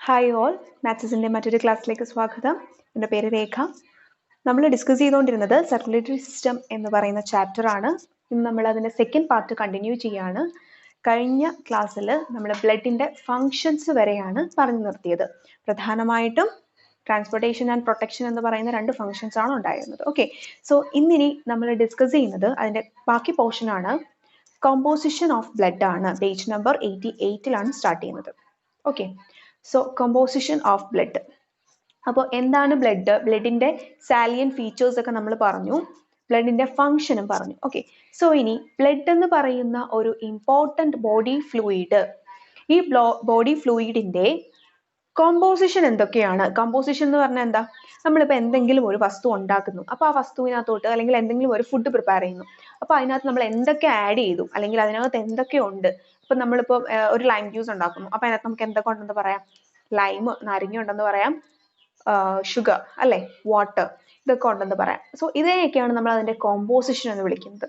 Hi all, മാത്സിൻ്റെ മറ്റൊരു ക്ലാസ്സിലേക്ക് സ്വാഗതം. എൻ്റെ പേര് രേഖ. നമ്മൾ ഡിസ്കസ് ചെയ്തുകൊണ്ടിരുന്നത് സർക്കുലേറ്ററി സിസ്റ്റം എന്ന് പറയുന്ന ചാപ്റ്റർ ആണ്. ഇന്ന് നമ്മൾ അതിൻ്റെ സെക്കൻഡ് പാർട്ട് കണ്ടിന്യൂ ചെയ്യാണ്. കഴിഞ്ഞ ക്ലാസ്സിൽ നമ്മൾ ബ്ലഡിൻ്റെ ഫങ്ഷൻസ് വരെയാണ് പറഞ്ഞു നിർത്തിയത്. പ്രധാനമായിട്ടും ട്രാൻസ്പോർട്ടേഷൻ ആൻഡ് പ്രൊട്ടക്ഷൻ എന്ന് പറയുന്ന രണ്ട് ഫങ്ഷൻസ് ആണ് ഉണ്ടായിരുന്നത്. ഓക്കെ, സോ ഇന്നിനി നമ്മൾ ഡിസ്കസ് ചെയ്യുന്നത് അതിൻ്റെ ബാക്കി പോർഷൻ ആണ്. കോമ്പോസിഷൻ ഓഫ് ബ്ലഡ് ആണ്. പേജ് നമ്പർ 88 സ്റ്റാർട്ട് ചെയ്യുന്നത്. Okay, so composition of blood. അപ്പോൾ എന്താണ് ബ്ലഡ്, ബ്ലഡിന്റെ സാലിയൻ ഫീച്ചേഴ്സ് ഒക്കെ നമ്മൾ പറഞ്ഞു, ബ്ലഡിന്റെ ഫങ്ഷനും പറഞ്ഞു. ഓക്കെ, സോ ഇനി ബ്ലഡ് എന്ന് പറയുന്ന ഒരു ഇമ്പോർട്ടൻറ്റ് ബോഡി ഫ്ലൂയിഡ്, ഈ ബോഡി ഫ്ലൂയിഡിന്റെ കോമ്പോസിഷൻ എന്തൊക്കെയാണ്? കോമ്പോസിഷൻ എന്ന് പറഞ്ഞാൽ എന്താ? നമ്മളിപ്പോൾ എന്തെങ്കിലും ഒരു വസ്തു ഉണ്ടാക്കുന്നു, അപ്പോൾ ആ വസ്തുവിനകത്തോട്ട് അല്ലെങ്കിൽ എന്തെങ്കിലും ഒരു ഫുഡ് പ്രിപ്പയർ ചെയ്യുന്നു, അപ്പോൾ അതിനകത്ത് നമ്മൾ എന്തൊക്കെ ആഡ് ചെയ്തു അല്ലെങ്കിൽ അതിനകത്ത് എന്തൊക്കെ ഉണ്ട്. ഇപ്പം നമ്മളിപ്പോൾ ഒരു ലൈം ജ്യൂസ് ഉണ്ടാക്കുന്നു, അപ്പോൾ അതിനകത്ത് നമുക്ക് എന്തൊക്കെ ഉണ്ടെന്ന് പറയാം? ലൈം, നാരങ്ങ ഉണ്ടെന്ന് പറയാം, ഷുഗർ അല്ലെ, വാട്ടർ, ഇതൊക്കെ ഉണ്ടെന്ന് പറയാം. സോ ഇതിനെയൊക്കെയാണ് നമ്മൾ അതിന്റെ കോമ്പോസിഷൻ എന്ന് വിളിക്കുന്നത്.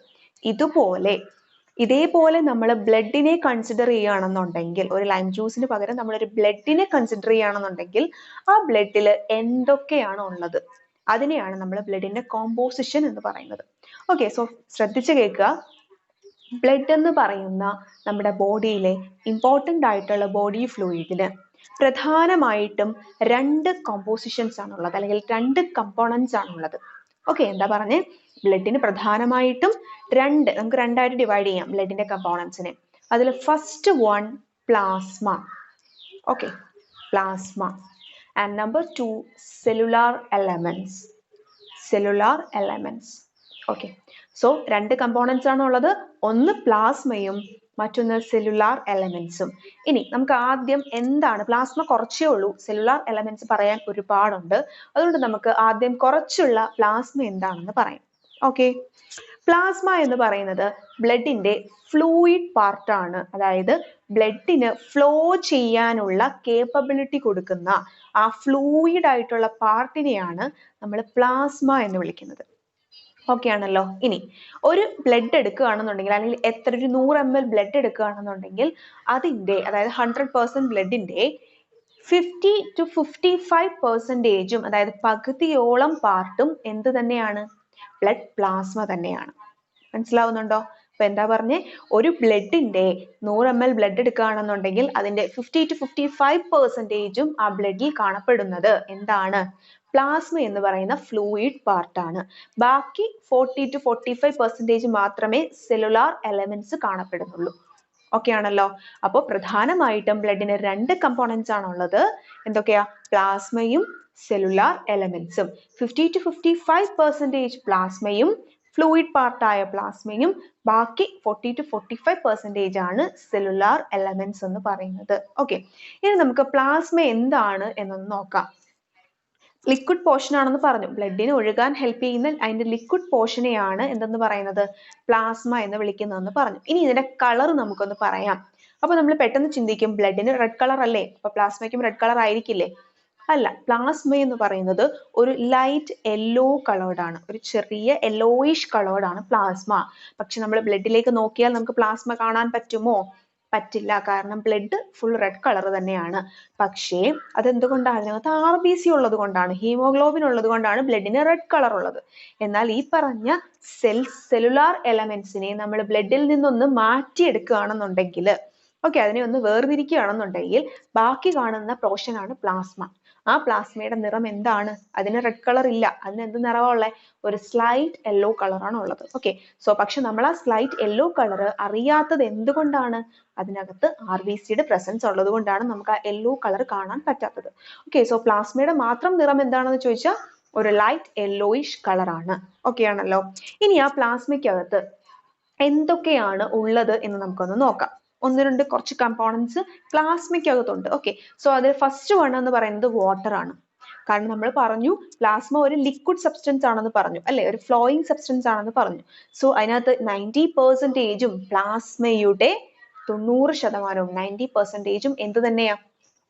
ഇതേപോലെ നമ്മൾ ബ്ലഡിനെ കൺസിഡർ ചെയ്യുകയാണെന്നുണ്ടെങ്കിൽ, ഒരു ലൈം ജ്യൂസിന് പകരം നമ്മളൊരു ബ്ലഡിനെ കൺസിഡർ ചെയ്യുകയാണെന്നുണ്ടെങ്കിൽ ആ ബ്ലഡിൽ എന്തൊക്കെയാണ് ഉള്ളത്, അതിനെയാണ് നമ്മൾ ബ്ലഡിന്റെ കോമ്പോസിഷൻ എന്ന് പറയുന്നത്. ഓക്കെ, സോ ശ്രദ്ധിച്ചു കേൾക്കുക. ബ്ലഡ് എന്ന് പറയുന്ന നമ്മുടെ ബോഡിയിലെ ഇമ്പോർട്ടൻ്റ് ആയിട്ടുള്ള ബോഡി ഫ്ലൂയിഡിന് പ്രധാനമായിട്ടും രണ്ട് കോമ്പോസിഷൻസ് ആണുള്ളത്, അല്ലെങ്കിൽ രണ്ട് കമ്പോണൻസ് ആണുള്ളത്. ഓക്കെ, എന്താ പറഞ്ഞേ? ബ്ലഡിന് പ്രധാനമായിട്ടും നമുക്ക് രണ്ടായിട്ട് ഡിവൈഡ് ചെയ്യാം ബ്ലഡിന്റെ കമ്പോണൻസിനെ. അതിൽ first one plasma. Okay, plasma. And number 2 cellular elements. Okay, so രണ്ട് കമ്പോണൻസ് ആണ് ഉള്ളത്, ഒന്ന് പ്ലാസ്മയും മറ്റൊന്ന് സെല്ലുലാർ എലമെന്റ്സും. ഇനി നമുക്ക് ആദ്യം എന്താണ് പ്ലാസ്മ? കുറച്ചേ ഉള്ളൂ, സെല്ലുലാർ എലമെന്റ്സ് പറയാൻ ഒരുപാടുണ്ട്. അതുകൊണ്ട് നമുക്ക് ആദ്യം കുറച്ചുള്ള പ്ലാസ്മ എന്താണെന്ന് പറയാം. ഓക്കെ, പ്ലാസ്മ എന്ന് പറയുന്നത് ബ്ലഡിന്റെ ഫ്ലൂയിഡ് പാർട്ടാണ്. അതായത് ബ്ലഡിന് ഫ്ലോ ചെയ്യാനുള്ള കേപ്പബിലിറ്റി കൊടുക്കുന്ന ആ ഫ്ലൂയിഡ് ആയിട്ടുള്ള പാർട്ടിനെയാണ് നമ്മൾ പ്ലാസ്മ എന്ന് വിളിക്കുന്നത്. ഓക്കെ ആണല്ലോ. ഇനി ഒരു ബ്ലഡ് എടുക്കുകയാണെന്നുണ്ടെങ്കിൽ, അല്ലെങ്കിൽ ഒരു 100 ml ബ്ലഡ് എടുക്കുകയാണെന്നുണ്ടെങ്കിൽ അതിന്റെ, അതായത് 100% ബ്ലഡിന്റെ 50 to 55%, അതായത് പകുതിയോളം പാർട്ടും എന്ത് തന്നെയാണ്? ബ്ലഡ് പ്ലാസ്മ തന്നെയാണ്. മനസ്സിലാവുന്നുണ്ടോ? അപ്പൊ എന്താ പറഞ്ഞേ? ഒരു ബ്ലഡിന്റെ 100 ml ബ്ലഡ് എടുക്കുകയാണെന്നുണ്ടെങ്കിൽ അതിന്റെ 50 to 55% ആ ബ്ലഡിൽ കാണപ്പെടുന്നത് എന്താണ്? പ്ലാസ്മ എന്ന് പറയുന്ന ഫ്ലൂയിഡ് പാർട്ടാണ്. ബാക്കി 40 to 45% മാത്രമേ സെല്ലുലാർ എലമെന്റ്സ് കാണപ്പെടുന്നുള്ളൂ. ഓക്കെ ആണല്ലോ. അപ്പോൾ പ്രധാനമായിട്ടും ബ്ലഡിന് രണ്ട് കമ്പോണൻസ് ആണുള്ളത്. എന്തൊക്കെയാ? പ്ലാസ്മയും സെല്ലുലാർ എലമെന്റ്സും. 50 to 55% പ്ലാസ്മയും, ഫ്ലൂയിഡ് പാർട്ടായ പ്ലാസ്മയും, ബാക്കി 40 to 45% ആണ് സെല്ലുലാർ എലമെന്റ്സ് എന്ന് പറയുന്നത്. ഓക്കെ, ഇനി നമുക്ക് പ്ലാസ്മ എന്താണ് എന്നൊന്ന് നോക്കാം. ലിക്വിഡ് പോർഷൻ ആണെന്ന് പറഞ്ഞു. ബ്ലഡിന് ഒഴുകാൻ ഹെൽപ്പ് ചെയ്യുന്ന അതിന്റെ ലിക്വിഡ് പോർഷനെയാണ് എന്തെന്ന് പറയുന്നത്? പ്ലാസ്മ എന്ന് വിളിക്കുന്നതെന്ന് പറഞ്ഞു. ഇനി ഇതിന്റെ കളർ നമുക്കൊന്ന് പറയാം. അപ്പൊ നമ്മൾ പെട്ടെന്ന് ചിന്തിക്കും, ബ്ലഡിന് റെഡ് കളർ അല്ലേ, അപ്പൊ പ്ലാസ്മയ്ക്കും റെഡ് കളർ ആയിരിക്കില്ലേ? അല്ല, പ്ലാസ്മ എന്ന് പറയുന്നത് ഒരു ലൈറ്റ് യെല്ലോ കളേർഡ് ആണ്, ഒരു ചെറിയ യെല്ലോയിഷ് കളേർഡ് ആണ് പ്ലാസ്മ. പക്ഷെ നമ്മൾ ബ്ലഡിലേക്ക് നോക്കിയാൽ നമുക്ക് പ്ലാസ്മ കാണാൻ പറ്റുമോ? പറ്റില്ല, കാരണം ബ്ലഡ് ഫുൾ റെഡ് കളർ തന്നെയാണ്. പക്ഷേ അതെന്തുകൊണ്ടാണ്? അതിനകത്ത് RBC ഉള്ളത് കൊണ്ടാണ്, ഹീമോഗ്ലോബിൻ ഉള്ളത് കൊണ്ടാണ് ബ്ലഡിന് റെഡ് കളർ ഉള്ളത്. എന്നാൽ ഈ പറഞ്ഞ സെല്ലുലാർ എലമെന്റ്സിനെ നമ്മൾ ബ്ലഡിൽ നിന്നൊന്ന് മാറ്റിയെടുക്കുകയാണെന്നുണ്ടെങ്കിൽ, ഓക്കെ, അതിനെ ഒന്ന് വേർതിരിക്കുകയാണെന്നുണ്ടെങ്കിൽ ബാക്കി കാണുന്ന പോർഷൻ ആണ് പ്ലാസ്മ. ആ പ്ലാസ്മയുടെ നിറം എന്താണ്? അതിന് റെഡ് കളർ ഇല്ല. അതിന് എന്ത് നിറമുള്ളത്? ഒരു സ്ലൈറ്റ് യെല്ലോ കളറാണ് ഉള്ളത്. ഓക്കെ, സോ പക്ഷെ നമ്മൾ ആ സ്ലൈറ്റ് യെല്ലോ കളർ അറിയാത്തത് എന്തുകൊണ്ടാണ്? അതിനകത്ത് RBCയുടെ പ്രസൻസ് ഉള്ളത് കൊണ്ടാണ് നമുക്ക് ആ യെല്ലോ കളർ കാണാൻ പറ്റാത്തത്. ഓക്കെ, സോ പ്ലാസ്മയുടെ മാത്രം നിറം എന്താണെന്ന് ചോദിച്ചാൽ ഒരു ലൈറ്റ് യെല്ലോയിഷ് കളറാണ്. ഓക്കെ ആണല്ലോ. ഇനി ആ പ്ലാസ്മയ്ക്കകത്ത് എന്തൊക്കെയാണ് ഉള്ളത് എന്ന് നമുക്കൊന്ന് നോക്കാം. കുറച്ച് കമ്പോണൻസ് പ്ലാസ്മയ്ക്കകത്തുണ്ട്. ഓക്കെ, സോ അതിൽ ഫസ്റ്റ് വൺ എന്ന് പറയുന്നത് വാട്ടർ ആണ്. കാരണം നമ്മൾ പറഞ്ഞു പ്ലാസ്മ ഒരു ലിക്വിഡ് സബ്സ്റ്റൻസ് ആണെന്ന് പറഞ്ഞു അല്ലെ, ഒരു ഫ്ലോയിങ് സബ്സ്റ്റൻസ് ആണെന്ന് പറഞ്ഞു. സോ അതിനകത്ത് 90% പ്ലാസ്മയുടെ 90%, 90% എന്ത് തന്നെയാ?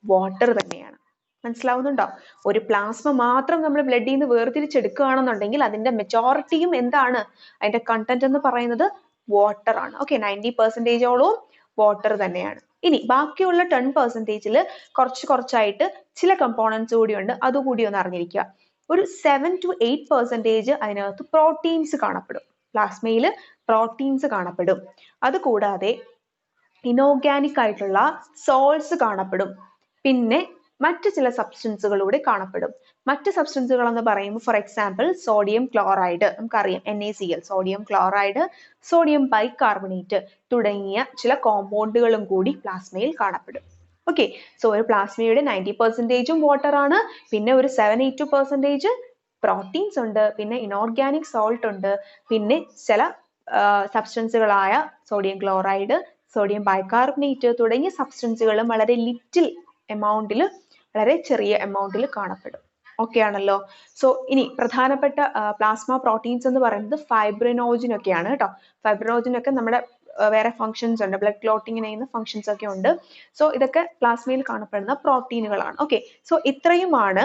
വാട്ടർ തന്നെയാണ്. മനസ്സിലാവുന്നുണ്ടോ? ഒരു പ്ലാസ്മ മാത്രം നമ്മൾ ബ്ലഡിൽ നിന്ന് വേർതിരിച്ചെടുക്കുകയാണെന്നുണ്ടെങ്കിൽ അതിന്റെ മെജോറിറ്റിയും എന്താണ്? അതിന്റെ കണ്ടന്റ് എന്ന് പറയുന്നത് വാട്ടർ ആണ്. ഓക്കെ, 90%ഓളവും വാട്ടർ തന്നെയാണ്. ഇനി ബാക്കിയുള്ള 10%-ൽ കുറച്ചായിട്ട് ചില കമ്പോണൻസ് കൂടിയുണ്ട്, അതുകൂടി ഒന്ന് അറിഞ്ഞിരിക്കുക. ഒരു 7 to 8% അതിനകത്ത് പ്രോട്ടീൻസ് കാണപ്പെടും. പ്ലാസ്മയിൽ പ്രോട്ടീൻസ് കാണപ്പെടും. അതുകൂടാതെ ഇനോർഗാനിക് ആയിട്ടുള്ള സോൾട്സ് കാണപ്പെടും. പിന്നെ മറ്റു ചില സബ്സ്റ്റൻസുകളൂടെ കാണപ്പെടും. മറ്റ് സബ്സ്റ്റൻസുകൾ എന്ന് പറയുമ്പോൾ ഫോർ എക്സാമ്പിൾ സോഡിയം ക്ലോറൈഡ്, നമുക്കറിയാം NaCl, sodium chloride, sodium bicarbonate തുടങ്ങിയ ചില കോമ്പൗണ്ടുകളും കൂടി പ്ലാസ്മയിൽ കാണപ്പെടും. ഓക്കെ, സോ ഒരു പ്ലാസ്മയുടെ 90% വാട്ടർ ആണ്, പിന്നെ ഒരു 7-8% പ്രോട്ടീൻസ് ഉണ്ട്, പിന്നെ ഇനോർഗാനിക് സോൾട്ട് ഉണ്ട്, പിന്നെ ചില സബ്സ്റ്റൻസുകളായ സോഡിയം ക്ലോറൈഡ്, സോഡിയം ബൈകാർബണേറ്റ് തുടങ്ങിയ സബ്സ്റ്റൻസുകളും വളരെ ലിറ്റിൽ എമൗണ്ടിൽ, വളരെ ചെറിയ എമൗണ്ടിൽ കാണപ്പെടും. ഓക്കെ ആണല്ലോ. സോ ഇനി പ്രധാനപ്പെട്ട പ്ലാസ്മ പ്രോട്ടീൻസ് എന്ന് പറയുന്നത് ഫൈബ്രിനോജൻ ഒക്കെയാണ് കേട്ടോ. ഫൈബ്രിനോജൻ ഒക്കെ നമ്മുടെ വേറെ ഫങ്ഷൻസ് ഉണ്ട്, ബ്ലഡ് ക്ലോട്ടിങ്ങിന് ചെയ്യുന്ന ഫങ്ഷൻസ് ഒക്കെ ഉണ്ട്. സോ ഇതൊക്കെ പ്ലാസ്മയിൽ കാണപ്പെടുന്ന പ്രോട്ടീനുകളാണ്. ഓക്കെ, സോ ഇത്രയുമാണ്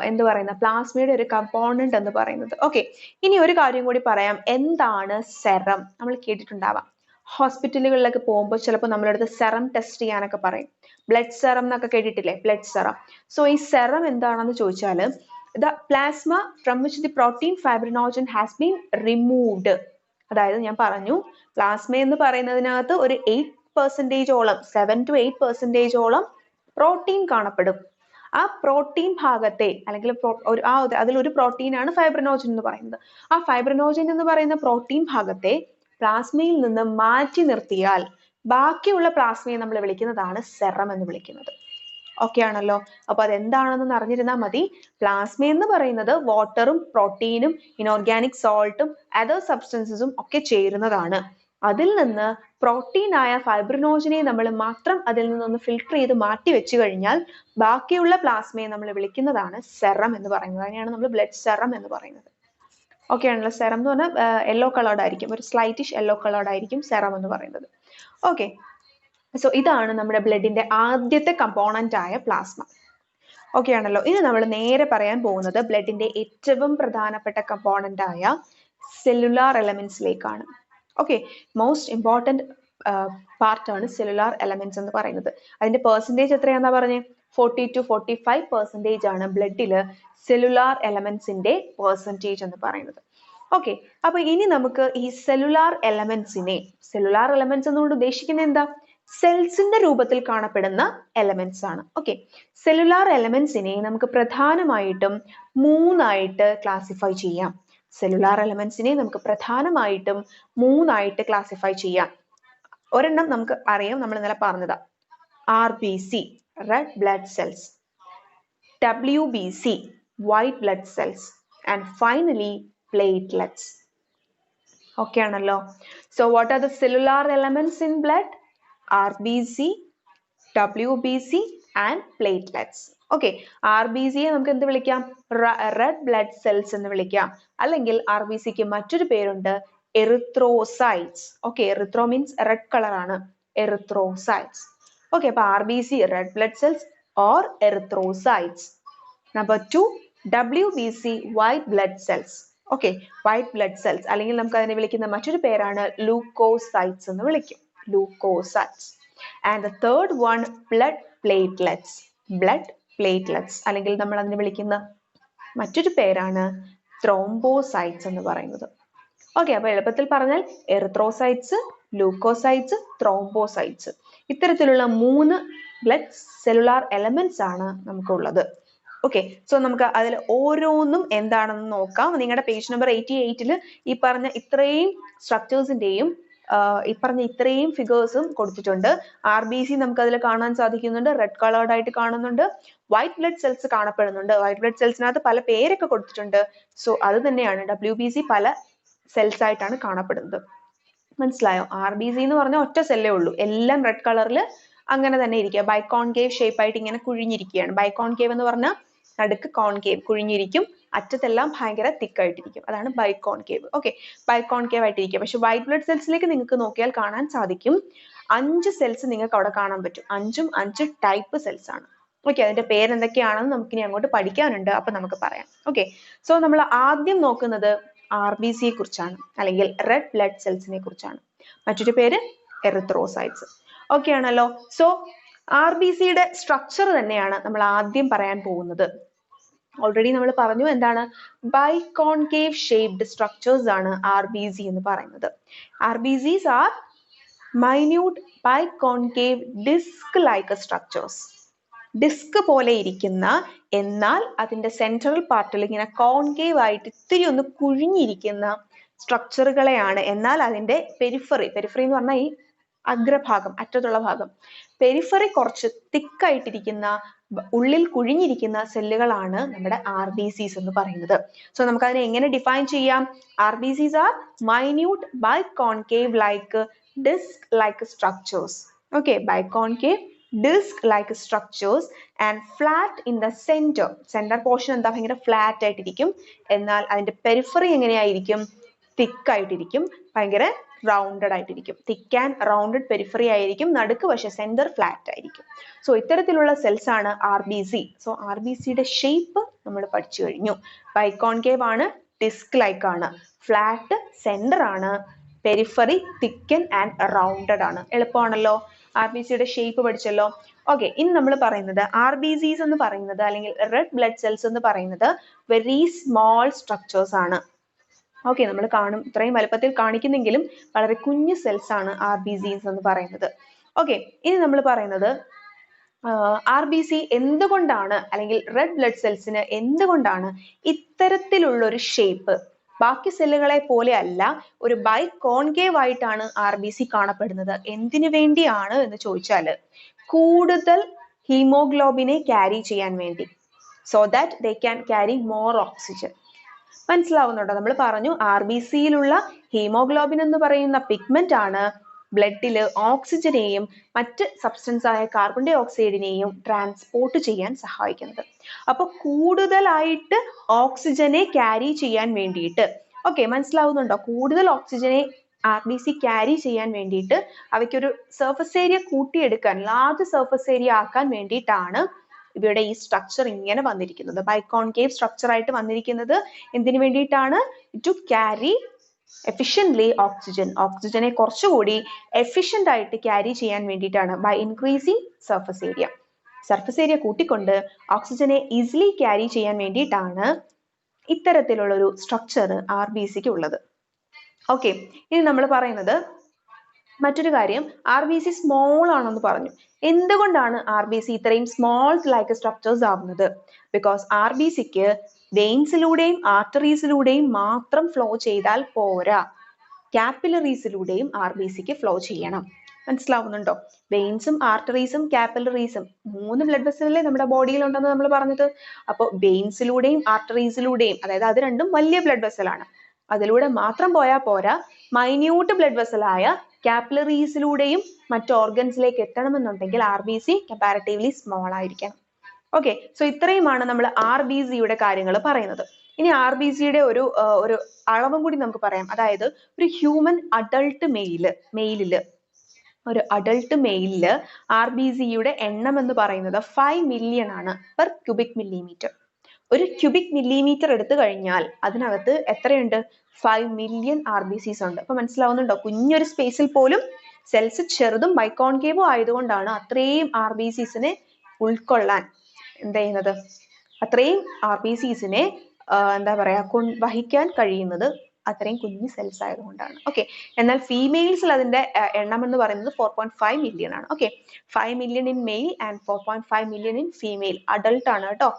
എന്ത് പറയുന്ന പ്ലാസ്മയുടെ ഒരു കമ്പോണന്റ് എന്ന് പറയുന്നത്. ഓക്കെ, ഇനി ഒരു കാര്യം കൂടി പറയാം. എന്താണ് സെറം? നമ്മൾ കേട്ടിട്ടുണ്ടാവാം, ഹോസ്പിറ്റലുകളിലൊക്കെ പോകുമ്പോൾ ചിലപ്പോൾ നമ്മളടുത്ത് സെറം ടെസ്റ്റ് ചെയ്യാനൊക്കെ പറയും. ബ്ലഡ് സെറം എന്നൊക്കെ കേട്ടിട്ടില്ലേ, ബ്ലഡ് സെറം. സോ ഈ സെറം എന്താണെന്ന് ചോദിച്ചാൽ, the plasma from which the protein fibrinogen has been removed. അതായത് ഞാൻ പറഞ്ഞു, പ്ലാസ്മ എന്ന് പറയുന്നതിനകത്ത് ഒരു 8%ഓളം, 7 to 8%ഓളം പ്രോട്ടീൻ കാണപ്പെടും. ആ പ്രോട്ടീൻ ഭാഗത്തെ അല്ലെങ്കിൽ അതിലൊരു പ്രോട്ടീനാണ് ഫൈബ്രിനോജൻ എന്ന് പറയുന്നത്. ആ ഫൈബ്രിനോജൻ എന്ന് പറയുന്ന പ്രോട്ടീൻ ഭാഗത്തെ പ്ലാസ്മയിൽ നിന്ന് മാറ്റി നിർത്തിയാൽ ബാക്കിയുള്ള പ്ലാസ്മയെ നമ്മൾ വിളിക്കുന്നതാണ് സെറം എന്ന് വിളിക്കുന്നത്. ഓക്കെ ആണല്ലോ. അപ്പൊ അതെന്താണെന്ന് അറിഞ്ഞിരുന്നാൽ മതി. പ്ലാസ്മ എന്ന് പറയുന്നത് വാട്ടറും പ്രോട്ടീനും ഇനോർഗാനിക് സോൾട്ടും അതർ സബ്സ്റ്റൻസസും ഒക്കെ ചേരുന്നതാണ്. അതിൽ നിന്ന് പ്രോട്ടീനായ ഫൈബ്രിനോജനെ നമ്മൾ മാത്രം അതിൽ നിന്നൊന്ന് ഫിൽട്ടർ ചെയ്ത് മാറ്റി വെച്ച് കഴിഞ്ഞാൽ ബാക്കിയുള്ള പ്ലാസ്മയെ നമ്മൾ വിളിക്കുന്നതാണ് സെറം എന്ന് പറയുന്നത്. അതിനെയാണ് നമ്മൾ ബ്ലഡ് സെറം എന്ന് പറയുന്നത്. ഓക്കെ ആണല്ലോ. സെറം എന്ന് പറഞ്ഞാൽ യെല്ലോ കളേർഡ് ആയിരിക്കും, ഒരു സ്ലൈറ്റിഷ് യെല്ലോ കളേർഡ് ആയിരിക്കും സെറം എന്ന് പറയുന്നത്. ഓക്കെ, സോ ഇതാണ് നമ്മുടെ ബ്ലഡിന്റെ ആദ്യത്തെ കമ്പോണന്റ് ആയ പ്ലാസ്മ. ഓക്കെ ആണല്ലോ. ഇനി നമ്മൾ നേരെ പറയാൻ പോകുന്നത് ബ്ലഡിന്റെ ഏറ്റവും പ്രധാനപ്പെട്ട കമ്പോണന്റ് ആയ സെല്ലുലാർ എലമെന്റ്സിലേക്കാണ്. ഓക്കെ, മോസ്റ്റ് ഇമ്പോർട്ടന്റ് പാർട്ടാണ് സെല്ലുലാർ എലമെന്റ്സ് എന്ന് പറയുന്നത്. അതിന്റെ പെർസെന്റേജ് എത്രയാണെന്നാ പറഞ്ഞേ? 40 to 45% ആണ് ബ്ലഡില് സെല്ലുലാർ എലമെന്റ്സിന്റെ പെർസെന്റേജ് എന്ന് പറയുന്നത്. ഓക്കെ, അപ്പൊ ഇനി നമുക്ക് ഈ സെല്ലുലാർ എലമെന്റ്സിനെ, സെല്ലുലാർ എലമെന്റ്സ് എന്നുകൊണ്ട് ഉദ്ദേശിക്കുന്നത് എന്താ? സെൽസിന്റെ രൂപത്തിൽ കാണപ്പെടുന്ന എലമെന്റ്സ് ആണ്. ഓക്കെ, സെല്ലുലാർ എലമെന്റ്സിനെ നമുക്ക് പ്രധാനമായിട്ടും 3ആയിട്ട് ക്ലാസിഫൈ ചെയ്യാം. സെല്ലുലാർ എലമെന്റ്സിനെ നമുക്ക് പ്രധാനമായിട്ടും 3ആയിട്ട് ക്ലാസിഫൈ ചെയ്യാം. ഒരെണ്ണം നമുക്ക് അറിയാം, നമ്മൾ ഇന്നലെ പറഞ്ഞതാ, RBC red blood cells, WBC white blood cells and finally platelets. Okay ആണല്ലോ. So what are the cellular elements in blood? RBC, WBC and platelets. Okay, RBCയെ നമുക്ക് എന്ത് വിളിക്കാം? റെഡ് ബ്ലഡ് സെൽസ് എന്ന് വിളിക്കാം. അല്ലെങ്കിൽ RBCക്ക് മറ്റൊരു പേരുണ്ട്, erythrocytes. Okay, erythro means red colour ആണ്, എറിത്രോസൈറ്റ്സ്. ഓക്കെ, അപ്പൊ RBC red blood cells or erythrocytes. Number 2, WBC white blood cells. Okay, white blood cells, അല്ലെങ്കിൽ നമുക്ക് അതിനെ വിളിക്കുന്ന മറ്റൊരു പേരാണ് ലൂക്കോസൈറ്റ്സ് എന്ന് വിളിക്കും, leukocytes. And the third one, blood platelets. Blood platelets, അല്ലെങ്കിൽ നമ്മൾ അതിനെ വിളിക്കുന്ന മറ്റൊരു പേരാണ് ത്രോംബോസൈറ്റ്സ് എന്ന് പറയുന്നത്. ഓക്കെ, അപ്പൊ എളുപ്പത്തിൽ പറഞ്ഞാൽ എറിത്രോസൈറ്റ്സ്, ലൂക്കോസൈറ്റ്സ്, ത്രോംബോസൈറ്റ്സ്, ഇത്തരത്തിലുള്ള 3 ബ്ലഡ് സെല്ലുലാർ എലമെന്റ്സ് ആണ് നമുക്കുള്ളത്. ഓക്കെ, സോ നമുക്ക് അതിൽ ഓരോന്നും എന്താണെന്ന് നോക്കാം. നിങ്ങളുടെ പേജ് നമ്പർ 88-ൽ ഈ പറഞ്ഞ ഇത്രയും സ്ട്രക്ചേഴ്സിന്റെയും ഈ പറഞ്ഞ ഇത്രയും ഫിഗേഴ്സും കൊടുത്തിട്ടുണ്ട്. RBC നമുക്ക് അതിൽ കാണാൻ സാധിക്കുന്നുണ്ട്, റെഡ് കളേർഡ് ആയിട്ട് കാണുന്നുണ്ട്. വൈറ്റ് ബ്ലഡ് സെൽസ് കാണപ്പെടുന്നുണ്ട്. വൈറ്റ് ബ്ലഡ് സെൽസിനകത്ത് പല പേരൊക്കെ കൊടുത്തിട്ടുണ്ട്. സോ അത് തന്നെയാണ് WBC പല സെൽസ് ആയിട്ടാണ് കാണപ്പെടുന്നത്. മനസ്സിലായോ? RBC എന്ന് പറഞ്ഞാൽ ഒറ്റ സെല്ലേ ഉള്ളൂ, എല്ലാം റെഡ് കളറിൽ അങ്ങനെ തന്നെ ഇരിക്കുക, ബൈകോൺകേവ് ഷേപ്പ് ആയിട്ട് ഇങ്ങനെ കുഴിഞ്ഞിരിക്കുകയാണ്. ബൈകോൺകേവ് എന്ന് പറഞ്ഞാൽ നടുക്ക് കോൺകേവ്, കുഴിഞ്ഞിരിക്കും, അറ്റത്തെല്ലാം ഭയങ്കര തിക്കായിട്ടിരിക്കും, അതാണ് ബൈകോൺകേവ്. ഓക്കെ, ബൈകോൺകേവ് ആയിട്ടിരിക്കുക. പക്ഷെ വൈറ്റ് ബ്ലഡ് സെൽസിലേക്ക് നിങ്ങൾക്ക് നോക്കിയാൽ കാണാൻ സാധിക്കും 5 സെൽസ് നിങ്ങൾക്ക് അവിടെ കാണാൻ പറ്റും. 5 ടൈപ്പ് സെൽസ് ആണ്. ഓക്കെ, അതിന്റെ പേരെന്തൊക്കെയാണെന്ന് നമുക്കിനി അങ്ങോട്ട് പഠിക്കാനുണ്ട്, അപ്പൊ നമുക്ക് പറയാം. ഓക്കെ, സോ നമ്മൾ ആദ്യം നോക്കുന്നത് RBC യെ കുറിച്ചാണ്, അല്ലെങ്കിൽ റെഡ് ബ്ലഡ് സെൽസിനെ കുറിച്ചാണ്. മറ്റൊരു പേര് എറിത്രോസൈറ്റ്സ്. ഓക്കെ ആണല്ലോ. സോ RBCയുടെ സ്ട്രക്ചർ തന്നെയാണ് നമ്മൾ ആദ്യം പറയാൻ പോകുന്നത്. ഓൾറെഡി നമ്മൾ പറഞ്ഞു എന്താണ് ബൈകോൺകേവ് ഷേപ്ഡ് സ്ട്രക്ചേഴ്സ് ആണ് RBC എന്ന് പറയുന്നത്. RBCs are minute biconscave disc-like structures. Disc പോലെ ഇരിക്കുന്ന എന്നാൽ അതിന്റെ സെൻട്രൽ പാർട്ടിൽ ഇങ്ങനെ കോൺകേവ് ആയിട്ട് ഇത്തിരി ഒന്ന് കുഴിഞ്ഞിരിക്കുന്ന സ്ട്രക്ചറുകളെയാണ്, എന്നാൽ അതിന്റെ പെരിഫറി എന്ന് പറഞ്ഞാൽ ഈ അഗ്രഭാഗം, അറ്റത്തുള്ള ഭാഗം, പെരിഫറി കുറച്ച് തിക്കായിട്ടിരിക്കുന്ന ഉള്ളിൽ കുഴിഞ്ഞിരിക്കുന്ന സെല്ലുകളാണ് നമ്മുടെ RBCs എന്ന് പറയുന്നത്. സോ നമുക്ക് അതിനെ എങ്ങനെ ഡിഫൈൻ ചെയ്യാം? RBCs are minute biconscave like disc-like structures. Okay, biconscave disc-like structures and flat in the center. Center portion എന്താ ഭയങ്കര ഫ്ലാറ്റ് ആയിട്ടിരിക്കും, എന്നാൽ അതിന്റെ പെരിഫറി എങ്ങനെയായിരിക്കും? തിക്ക് ആയിട്ടിരിക്കും, ഭയങ്കര റൗണ്ടഡ് ആയിട്ടിരിക്കും. തിക്ക് ആൻഡ് റൗണ്ടഡ് പെരിഫറി ആയിരിക്കും, നടുക്ക് പക്ഷെ സെന്റർ ഫ്ലാറ്റ് ആയിരിക്കും. സോ ഇത്തരത്തിലുള്ള സെൽസ് ആണ് RBC. സോ RBCയുടെ ഷേപ്പ് നമ്മൾ പഠിച്ചു കഴിഞ്ഞു. ബൈകോൺകേവ് ആണ്, ഡിസ്ക് ലൈക്ക് ആണ്, ഫ്ലാറ്റ് സെന്റർ ആണ്, പെരിഫറി തിക്കൻ ആൻഡ് റൗണ്ടഡ് ആണ്. എളുപ്പമാണല്ലോ. RBCയുടെ ഷേപ്പ് പഠിച്ചല്ലോ. ഓക്കെ, ഇനി നമ്മൾ പറയുന്നത് RBCs എന്ന് പറയുന്നത് അല്ലെങ്കിൽ റെഡ് ബ്ലഡ് സെൽസ് എന്ന് പറയുന്നത് വെരി സ്മോൾ സ്ട്രക്ചേഴ്സ് ആണ്. ഓക്കെ, നമ്മൾ കാണും ഇത്രയും വലുപ്പത്തിൽ കാണിക്കുന്നെങ്കിലും വളരെ കുഞ്ഞു സെൽസ് ആണ് RBCs എന്ന് പറയുന്നത്. ഓക്കെ, ഇനി നമ്മൾ പറയുന്നത് RBC എന്തുകൊണ്ടാണ്, അല്ലെങ്കിൽ റെഡ് ബ്ലഡ് സെൽസിന് എന്തുകൊണ്ടാണ് ഇത്തരത്തിലുള്ള ഒരു ഷേപ്പ്? ബാക്കി സെല്ലുകളെ പോലെ അല്ല, ഒരു ബൈകോൺകേവ് ആയിട്ടാണ് RBC കാണപ്പെടുന്നത്. എന്തിനു വേണ്ടിയാണ് എന്ന് ചോദിച്ചാൽ കൂടുതൽ ഹീമോഗ്ലോബിനെ ക്യാരി ചെയ്യാൻ വേണ്ടി. So that they can carry more oxygen. മനസ്സിലാവുന്നുണ്ടോ? നമ്മൾ പറഞ്ഞു RBCയിലുള്ള ഹീമോഗ്ലോബിൻ എന്ന് പറയുന്ന പിഗ്മെന്റ് ആണ് ബ്ലഡില് ഓക്സിജനെയും മറ്റ് സബ്സ്റ്റൻസ് ആയ കാർബൺ ഡൈ ഓക്സൈഡിനെയും ട്രാൻസ്പോർട്ട് ചെയ്യാൻ സഹായിക്കുന്നത്. അപ്പൊ കൂടുതലായിട്ട് ഓക്സിജനെ ക്യാരി ചെയ്യാൻ വേണ്ടിയിട്ട്, ഓക്കെ മനസ്സിലാവുന്നുണ്ടോ? കൂടുതൽ ഓക്സിജനെ RBC ക്യാരി ചെയ്യാൻ വേണ്ടിയിട്ട് അവയ്ക്കൊരു സർഫസ് ഏരിയ കൂട്ടിയെടുക്കാൻ, ലാർജ് സർഫസ് ഏരിയ ആക്കാൻ വേണ്ടിയിട്ടാണ് ഇവയുടെ ഈ സ്ട്രക്ചർ ഇങ്ങനെ വന്നിരിക്കുന്നത്. ബൈകോൺകേവ് സ്ട്രക്ചർ ആയിട്ട് വന്നിരിക്കുന്നത് എന്തിനു വേണ്ടിയിട്ടാണ്? To carry efficiently oxygen. ഓക്സിജനെ കുറച്ചുകൂടി എഫിഷ്യന്റ് ആയിട്ട് ക്യാരി ചെയ്യാൻ വേണ്ടിയിട്ടാണ്. By increasing surface area, surface area കൂട്ടിക്കൊണ്ട് ഓക്സിജനെ ഈസിലി ക്യാരി ചെയ്യാൻ വേണ്ടിയിട്ടാണ് ഇത്തരത്തിലുള്ള ഒരു സ്ട്രക്ചർ RBCക്ക് ഉള്ളത്. ഓക്കെ, ഇനി നമ്മൾ പറയുന്നത് മറ്റൊരു കാര്യം, RBC സ്മോൾ ആണെന്ന് പറഞ്ഞു. എന്തുകൊണ്ടാണ് RBC ഇത്രയും സ്മോൾ ലൈക്ക് സ്ട്രക്ചേഴ്സ് ആവുന്നത്? ബിക്കോസ് RBCക്ക് വെയിൻസിലൂടെയും ആർട്ടറീസിലൂടെയും മാത്രം ഫ്ലോ ചെയ്താൽ പോരാ, കാപ്പിലറീസിലൂടെയും RBCക്ക് ഫ്ലോ ചെയ്യണം. മനസ്സിലാവുന്നുണ്ടോ? വെയിൻസും ആർട്ടറീസും കാപ്പിലറീസും 3 ബ്ലഡ് വെസലല്ലേ നമ്മുടെ ബോഡിയിൽ ഉണ്ടെന്ന് നമ്മൾ പറഞ്ഞത്. അപ്പോൾ വെയിൻസിലൂടെയും ആർട്ടറീസിലൂടെയും, അതായത് അത് രണ്ടും വലിയ ബ്ലഡ് വെസലാണ്, അതിലൂടെ മാത്രം പോയാൽ പോരാ, മൈന്യൂട്ട് ബ്ലഡ് വെസലായ കാപ്പിലറീസിലൂടെയും മറ്റ് ഓർഗൻസിലേക്ക് എത്തണമെന്നുണ്ടെങ്കിൽ RBC കമ്പാരിറ്റീവ്ലി സ്മോൾ ആയിരിക്കണം. ഓക്കെ, സോ ഇത്രയുമാണ് നമ്മൾ RBCയുടെ കാര്യങ്ങൾ പറയുന്നത്. ഇനി RBCയുടെ ഒരു അളവും കൂടി നമുക്ക് പറയാം. അതായത് ഒരു ഹ്യൂമൻ അഡൾട്ട് മെയിലില് ഒരു അഡൾട്ട് മെയിലില് RBCയുടെ എണ്ണം എന്ന് പറയുന്നത് 5 മില്യൺ ആണ് പെർ ക്യൂബിക് മില്ലിമീറ്റർ. ഒരു ക്യൂബിക് മില്ലിമീറ്റർ എടുത്തു കഴിഞ്ഞാൽ അതിനകത്ത് എത്രയുണ്ട്? 5 മില്യൺ RBCs ഉണ്ട്. അപ്പൊ മനസ്സിലാവുന്നുണ്ടോ? കുഞ്ഞൊരു സ്പേസിൽ പോലും സെൽസ് ചെറുതും ബൈകോൺകേവും ആയതുകൊണ്ടാണ് അത്രയും RBCസിനെ ഉൾക്കൊള്ളാൻ എന്താ ചെയ്യുന്നത്, അത്രയും RBCസിനെ എന്താ പറയാ വഹിക്കാൻ കഴിയുന്നത് അത്രയും കുഞ്ഞു സെൽസ് ആയതുകൊണ്ടാണ്. ഓക്കെ, എന്നാൽ ഫീമെയിൽസിൽ അതിന്റെ എണ്ണം എന്ന് പറയുന്നത് 4.5 മില്യൺ ആണ്. Okay, 5 million in male and 4.5 million in female. Adult ആണ് കേട്ടോ,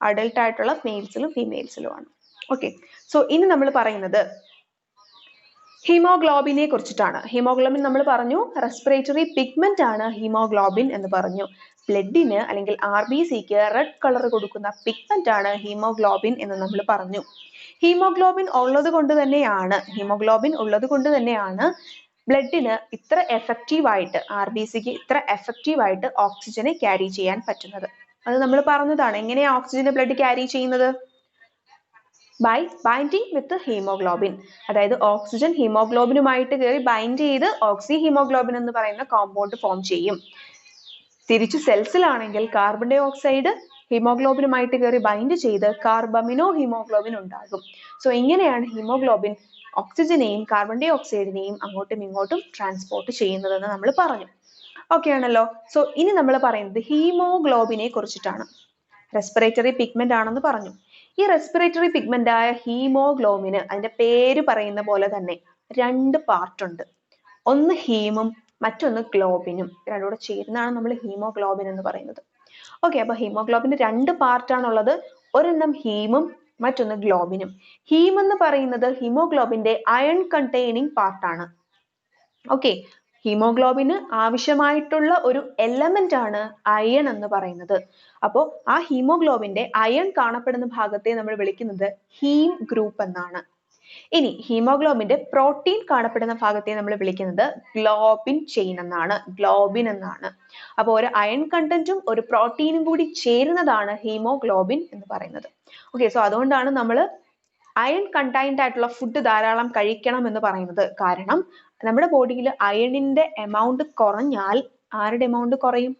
അഡൾട്ട് ആയിട്ടുള്ള മെയിൽസിലും ഫീമെയിൽസിലും ആണ്. ഓക്കെ, സോ ഇനി നമ്മൾ പറയുന്നത് ഹീമോഗ്ലോബിനെ കുറിച്ചിട്ടാണ്. ഹീമോഗ്ലോബിൻ നമ്മൾ പറഞ്ഞു റെസ്പിറേറ്ററി പിഗ്മെന്റ് ആണ് ഹീമോഗ്ലോബിൻ എന്ന് പറഞ്ഞു. ബ്ലഡിന് അല്ലെങ്കിൽ RBCക്ക് റെഡ് കളർ കൊടുക്കുന്ന പിഗ്മെന്റ് ആണ് ഹീമോഗ്ലോബിൻ എന്ന് നമ്മൾ പറഞ്ഞു. ഹീമോഗ്ലോബിൻ ഉള്ളത് കൊണ്ട് തന്നെയാണ് ബ്ലഡിന് ഇത്ര എഫക്റ്റീവ് ആയിട്ട്, RBCക്ക് ഇത്ര എഫക്റ്റീവ് ആയിട്ട് ഓക്സിജനെ ക്യാരി ചെയ്യാൻ പറ്റുന്നത്. അത് നമ്മൾ പറഞ്ഞതാണ്. എങ്ങനെയാ ഓക്സിജനെ ബ്ലഡ് ക്യാരി ചെയ്യുന്നത്? By binding with haemoglobin. അതായത് ഓക്സിജൻ ഹീമോഗ്ലോബിനുമായിട്ട് കയറി ബൈൻഡ് ചെയ്ത് ഓക്സി ഹീമോഗ്ലോബിൻ എന്ന് പറയുന്ന കോമ്പൗണ്ട് ഫോം ചെയ്യും. തിരിച്ചു സെൽസിലാണെങ്കിൽ കാർബൺ ഡൈ ഓക്സൈഡ് ഹീമോഗ്ലോബിനുമായിട്ട് കയറി ബൈൻഡ് ചെയ്ത് കാർബമിനോ ഹീമോഗ്ലോബിൻ ഉണ്ടാകും. സോ ഇങ്ങനെയാണ് ഹീമോഗ്ലോബിൻ ഓക്സിജനെയും കാർബൺ ഡൈ ഓക്സൈഡിനെയും അങ്ങോട്ടും ഇങ്ങോട്ടും ട്രാൻസ്പോർട്ട് ചെയ്യുന്നതെന്ന് നമ്മൾ പറഞ്ഞു. ഓക്കെ ആണല്ലോ. സോ ഇനി നമ്മൾ പറയുന്നത് ഹീമോഗ്ലോബിനെ കുറിച്ചിട്ടാണ്. റെസ്പിറേറ്ററി പിഗ്മെന്റ് ആണെന്ന് പറഞ്ഞു. ഈ റെസ്പിറേറ്ററി പിഗ്മെന്റ് ആയ ഹീമോഗ്ലോബിന് അതിന്റെ പേര് പറയുന്ന പോലെ തന്നെ രണ്ട് പാർട്ട് ഉണ്ട്. ഒന്ന് ഹീമും മറ്റൊന്ന് ഗ്ലോബിനും. രണ്ടും കൂടെ ചേരുന്നതാണ് നമ്മൾ ഹീമോഗ്ലോബിൻ എന്ന് പറയുന്നത്. ഓക്കെ, അപ്പൊ ഹീമോഗ്ലോബിന് രണ്ട് പാർട്ടാണുള്ളത്. ഒരെണ്ണം ഹീമും മറ്റൊന്ന് ഗ്ലോബിനും. ഹീം എന്ന് പറയുന്നത് ഹീമോഗ്ലോബിന്റെ അയൺ കണ്ടെയ്നിങ് പാർട്ടാണ്. ഓക്കെ, ഹീമോഗ്ലോബിന് ആവശ്യമായിട്ടുള്ള ഒരു എലമെന്റ് ആണ് അയൺ എന്ന് പറയുന്നത്. അപ്പോൾ ആ ഹീമോഗ്ലോബിന്റെ അയൺ കാണപ്പെടുന്ന ഭാഗത്തെ നമ്മൾ വിളിക്കുന്നത് ഹീം ഗ്രൂപ്പ് എന്നാണ്. ഇനി ഹീമോഗ്ലോബിന്റെ പ്രോട്ടീൻ കാണപ്പെടുന്ന ഭാഗത്തെ നമ്മൾ വിളിക്കുന്നത് ഗ്ലോബിൻ ചെയിൻ എന്നാണ്, ഗ്ലോബിൻ എന്നാണ്. അപ്പോൾ ഒരു അയൺ കണ്ടന്റും ഒരു പ്രോട്ടീനും കൂടി ചേരുന്നതാണ് ഹീമോഗ്ലോബിൻ എന്ന് പറയുന്നത്. ഓക്കെ, സോ അതുകൊണ്ടാണ് നമ്മൾ അയൺ കണ്ടൈൻഡ് ആയിട്ടുള്ള ഫുഡ് ധാരാളം കഴിക്കണം എന്ന് പറയുന്നത്. കാരണം നമ്മുടെ ബോഡിയിൽ അയണിന്റെ എമൗണ്ട് കുറഞ്ഞാൽ ആരുടെ എമൗണ്ട് കുറയും?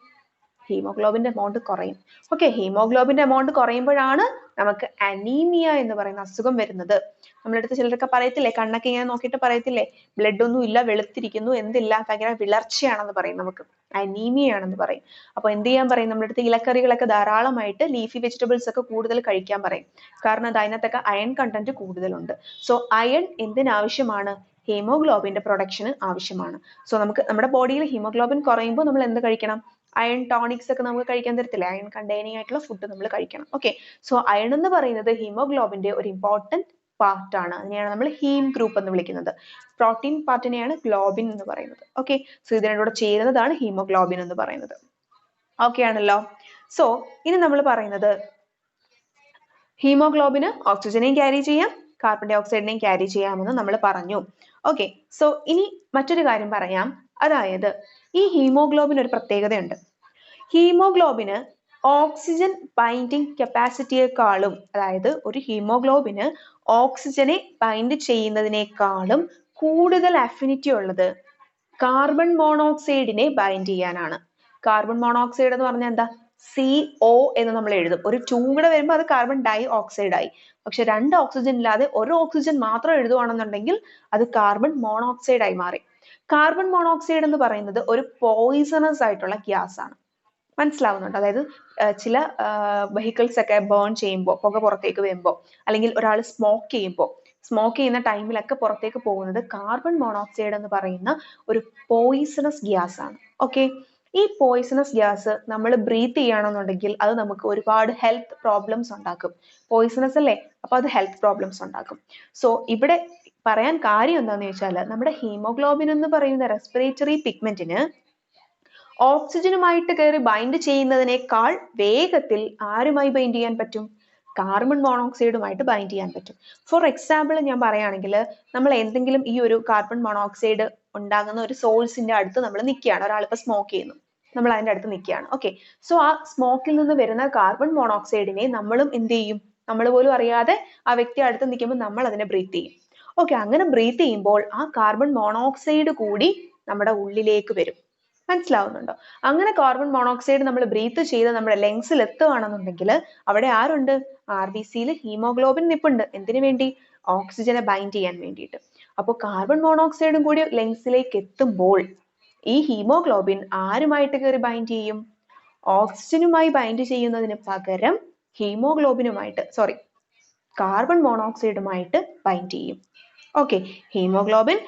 ഹീമോഗ്ലോബിന്റെ എമൗണ്ട് കുറയും. ഓക്കെ, ഹീമോഗ്ലോബിന്റെ എമൗണ്ട് കുറയുമ്പോഴാണ് നമുക്ക് അനീമിയ എന്ന് പറയുന്ന അസുഖം വരുന്നത്. നമ്മളടുത്ത് ചിലരൊക്കെ പറയത്തില്ലേ, കണ്ണൊക്കെ ഇങ്ങനെ നോക്കിയിട്ട് പറയത്തില്ലേ, ബ്ലഡ് ഒന്നും ഇല്ല, വെളുത്തിരിക്കുന്നു, എന്തില്ല, ഭയങ്കര വിളർച്ചയാണെന്ന് പറയും, നമുക്ക് അനീമിയ ആണെന്ന് പറയും. അപ്പൊ എന്ത് ചെയ്യാൻ പറയും? നമ്മുടെ അടുത്ത് ഇലക്കറികളൊക്കെ ധാരാളമായിട്ട് ലീഫി വെജിറ്റബിൾസ് ഒക്കെ കൂടുതൽ കഴിക്കാൻ പറയും. കാരണം അത് അതിനകത്തൊക്കെ അയൺ കണ്ടന്റ് കൂടുതലുണ്ട്. സോ അയൺ എന്തിനാവശ്യമാണ്? ഹീമോഗ്ലോബിന്റെ പ്രൊഡക്ഷന് ആവശ്യമാണ്. സോ നമുക്ക് നമ്മുടെ ബോഡിയിൽ ഹീമോഗ്ലോബിൻ കുറയുമ്പോൾ നമ്മൾ എന്ത് കഴിക്കണം? അയൺ ടോണിക്സ് ഒക്കെ നമുക്ക് കഴിക്കാൻ തരത്തില്ലേ? അയൺ കണ്ടെയ്നിങ് ആയിട്ടുള്ള ഫുഡ് നമ്മൾ കഴിക്കണം. ഓക്കെ, സോ അയൺ എന്ന് പറയുന്നത് ഹീമോഗ്ലോബിന്റെ ഒരു ഇമ്പോർട്ടന്റ് പാർട്ട് ആണ്. അതിനെയാണ് നമ്മൾ ഹീം ഗ്രൂപ്പ് എന്ന് വിളിക്കുന്നത്. പ്രോട്ടീൻ പാർട്ടിനെയാണ് ഗ്ലോബിൻ എന്ന് പറയുന്നത്. ഓക്കെ, സോ ഇത് രണ്ടും കൂടെ ചേരുന്നതാണ് ഹീമോഗ്ലോബിൻ എന്ന് പറയുന്നത്. ഓക്കെ ആണല്ലോ. സോ ഇനി നമ്മൾ പറയുന്നത് ഹീമോഗ്ലോബിന് ഓക്സിജനെയും ക്യാരി ചെയ്യാം, കാർബൺ ഡൈ ഓക്സൈഡിനെയും ക്യാരി ചെയ്യാമെന്ന് നമ്മൾ പറഞ്ഞു. ഓക്കെ, സോ ഇനി മറ്റൊരു കാര്യം പറയാം. അതായത് ഈ ഹീമോഗ്ലോബിന് ഒരു പ്രത്യേകതയുണ്ട്. ഹീമോഗ്ലോബിന് ഓക്സിജൻ ബൈൻഡിങ് കപ്പാസിറ്റിയെക്കാളും, അതായത് ഒരു ഹീമോഗ്ലോബിന് ഓക്സിജനെ ബൈൻഡ് ചെയ്യുന്നതിനേക്കാളും കൂടുതൽ അഫിനിറ്റി ഉള്ളത് കാർബൺ മോണോക്സൈഡിനെ ബൈൻഡ് ചെയ്യാനാണ്. കാർബൺ മോണോക്സൈഡ് എന്ന് പറഞ്ഞാൽ എന്താ? CO എന്ന് നമ്മൾ എഴുതും. ഒരു 2 കൂടെ വരുമ്പോൾ അത് കാർബൺ ഡൈ ഓക്സൈഡ് ആയി. പക്ഷെ 2 ഓക്സിജൻ ഇല്ലാതെ ഒരു ഓക്സിജൻ മാത്രം എഴുതുവാണെന്നുണ്ടെങ്കിൽ അത് കാർബൺ മോണോക്സൈഡ് ആയി മാറി. കാർബൺ മോണോക്സൈഡ് എന്ന് പറയുന്നത് ഒരു പോയിസണസ് ആയിട്ടുള്ള ഗ്യാസ് ആണ്. മനസ്സിലാവുന്നുണ്ട്? അതായത് ചില വെഹിക്കിൾസ് ഒക്കെ ബേൺ ചെയ്യുമ്പോൾ, പുക പുറത്തേക്ക് വരുമ്പോൾ, അല്ലെങ്കിൽ ഒരാൾ സ്മോക്ക് ചെയ്യുന്ന ടൈമിലൊക്കെ പുറത്തേക്ക് പോകുന്നത് കാർബൺ മോണോക്സൈഡ് എന്ന് പറയുന്ന ഒരു പോയിസണസ് ഗ്യാസ് ആണ്. ഓക്കെ, ഈ പോയിസണസ് ഗ്യാസ് നമ്മൾ ബ്രീത്ത് ചെയ്യുകയാണെന്നുണ്ടെങ്കിൽ അത് നമുക്ക് ഒരുപാട് ഹെൽത്ത് പ്രോബ്ലംസ് ഉണ്ടാക്കും. പോയിസണസ് അല്ലേ, അപ്പൊ അത് ഹെൽത്ത് പ്രോബ്ലംസ് ഉണ്ടാക്കും. സോ ഇവിടെ പറയാൻ കാര്യം എന്താണെന്ന് വെച്ചാൽ, നമ്മുടെ ഹീമോഗ്ലോബിൻ എന്ന് പറയുന്ന റെസ്പിറേറ്ററി പിഗ്മെന്റിന് ഓക്സിജനുമായിട്ട് കയറി ബൈൻഡ് ചെയ്യുന്നതിനേക്കാൾ വേഗത്തിൽ ആരുമായി ബൈൻഡ് ചെയ്യാൻ പറ്റും? കാർബൺ മോണോക്സൈഡുമായിട്ട് ബൈൻഡ് ചെയ്യാൻ പറ്റും. ഫോർ എക്സാമ്പിൾ ഞാൻ പറയുകയാണെങ്കിൽ, നമ്മൾ എന്തെങ്കിലും ഈ ഒരു കാർബൺ മോണോക്സൈഡ് ഉണ്ടാകുന്ന ഒരു സോഴ്സിന്റെ അടുത്ത് നമ്മൾ നിൽക്കുകയാണ്. ഒരാളിപ്പോൾ സ്മോക്ക് ചെയ്യുന്നു, നമ്മൾ അതിന്റെ അടുത്ത് നിൽക്കുകയാണ്. ഓക്കെ, സോ ആ സ്മോക്കിൽ നിന്ന് വരുന്ന കാർബൺ മോണോക്സൈഡിനെ നമ്മളും എന്ത് ചെയ്യും? നമ്മൾ പോലും അറിയാതെ ആ വ്യക്തി അടുത്ത് നിൽക്കുമ്പോൾ നമ്മൾ അതിനെ ബ്രീത്ത് ചെയ്യും. ഓക്കെ, അങ്ങനെ ബ്രീത്ത് ചെയ്യുമ്പോൾ ആ കാർബൺ മോണോക്സൈഡ് കൂടി നമ്മുടെ ഉള്ളിലേക്ക് വരും. മനസ്സിലാവുന്നുണ്ടോ? അങ്ങനെ കാർബൺ മോണോക്സൈഡ് നമ്മൾ ബ്രീത്ത് ചെയ്ത് നമ്മുടെ ലങ്സിൽ എത്തുകയാണെന്നുണ്ടെങ്കിൽ അവിടെ ആരുണ്ട്? RBCയിൽ ഹീമോഗ്ലോബിൻ നിപ്പുണ്ട്. എന്തിനു വേണ്ടി? ഓക്സിജനെ ബൈൻഡ് ചെയ്യാൻ വേണ്ടിയിട്ട്. അപ്പോൾ കാർബൺ മോണോക്സൈഡും കൂടി ലങ്സിലേക്ക് എത്തുമ്പോൾ ഈ ഹീമോഗ്ലോബിൻ ആരുമായിട്ട് കയറി ബൈൻഡ് ചെയ്യും? ഓക്സിജനുമായി ബൈൻഡ് ചെയ്യുന്നതിന് പകരം കാർബൺ മോണോക്സൈഡുമായിട്ട് ബൈൻഡ് ചെയ്യും. ഓക്കെ, ഹീമോഗ്ലോബിൻ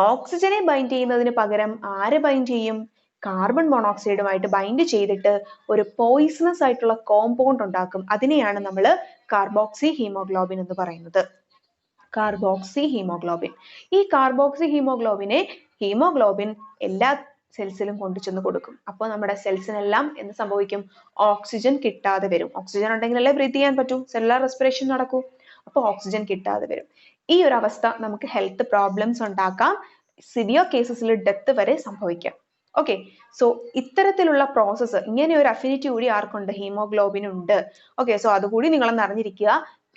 ഓക്സിജനെ ബൈൻഡ് ചെയ്യുന്നതിന് പകരം ആരെ ബൈൻഡ് ചെയ്യും? കാർബൺ മോണോക്സൈഡുമായിട്ട് ബൈൻഡ് ചെയ്തിട്ട് ഒരു പോയിസണസ് ആയിട്ടുള്ള കോമ്പൗണ്ട് ഉണ്ടാക്കും. അതിനെയാണ് നമ്മൾ കാർബോക്സി ഹീമോഗ്ലോബിൻ എന്ന് പറയുന്നത്. Carboxy haemoglobin. ഈ കാർബോക്സി ഹീമോഗ്ലോബിൻ എല്ലാ സെൽസിലും കൊണ്ടുചെന്ന് കൊടുക്കും. അപ്പോൾ നമ്മുടെ സെൽസിനെല്ലാം എന്ത് സംഭവിക്കും? ഓക്സിജൻ കിട്ടാതെ വരും. ഓക്സിജൻ ഉണ്ടെങ്കിലല്ലേ ബ്രീത്ത് ചെയ്യാൻ പറ്റൂ, സെല്ലുലാർ റെസ്പിറേഷൻ നടക്കൂ. അപ്പോൾ ഓക്സിജൻ കിട്ടാതെ വരും. ഈ ഒരു അവസ്ഥ നമുക്ക് ഹെൽത്ത് പ്രോബ്ലംസ് ഉണ്ടാക്കാം. സിവിയർ കേസസിൽ ഡെത്ത് വരെ സംഭവിക്കാം. ഓക്കെ, സോ ഇത്തരത്തിലുള്ള പ്രോസസ്സ്, ഇങ്ങനെ ഒരു അഫിനിറ്റി കൂടി ആർക്കുണ്ട്? ഹീമോഗ്ലോബിൻ ഉണ്ട്. ഓക്കെ, സോ അതുകൂടി നിങ്ങളൊന്ന് അറിഞ്ഞിരിക്കുക.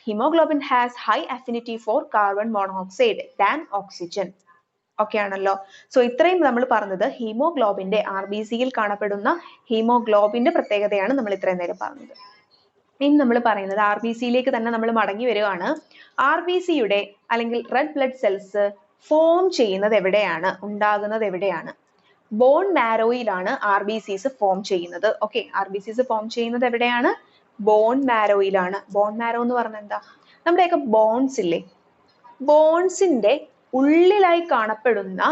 Haemoglobin has high affinity for carbon monoxide than oxygen. Okay ആണല്ലോ. സോ ഇത്രയും നമ്മൾ പറഞ്ഞത് ഹീമോഗ്ലോബിന്റെ RBCയിൽ കാണപ്പെടുന്ന ഹീമോഗ്ലോബിന്റെ പ്രത്യേകതയാണ് നമ്മൾ ഇത്രയും നേരം പറഞ്ഞത്. ഇനി നമ്മൾ പറയുന്നത് RBCയിലേക്ക് തന്നെ നമ്മൾ മടങ്ങി വരികയാണ്. RBCയുടെ അല്ലെങ്കിൽ റെഡ് ബ്ലഡ് സെൽസ് ഫോം ചെയ്യുന്നത് എവിടെയാണ്? ഉണ്ടാകുന്നത് എവിടെയാണ്? ബോൺ മാരോയിലാണ് RBCs ഫോം ചെയ്യുന്നത്. ഓക്കെ, RBCs ഫോം ചെയ്യുന്നത് എവിടെയാണ്? ബോൺ മാരോയിലാണ്. ബോൺ മാരോ എന്ന് പറഞ്ഞാൽ എന്താ? നമ്മുടെയൊക്കെ ബോൺസ് ഇല്ലേ, ബോൺസിന്റെ ഉള്ളിലായി കാണപ്പെടുന്ന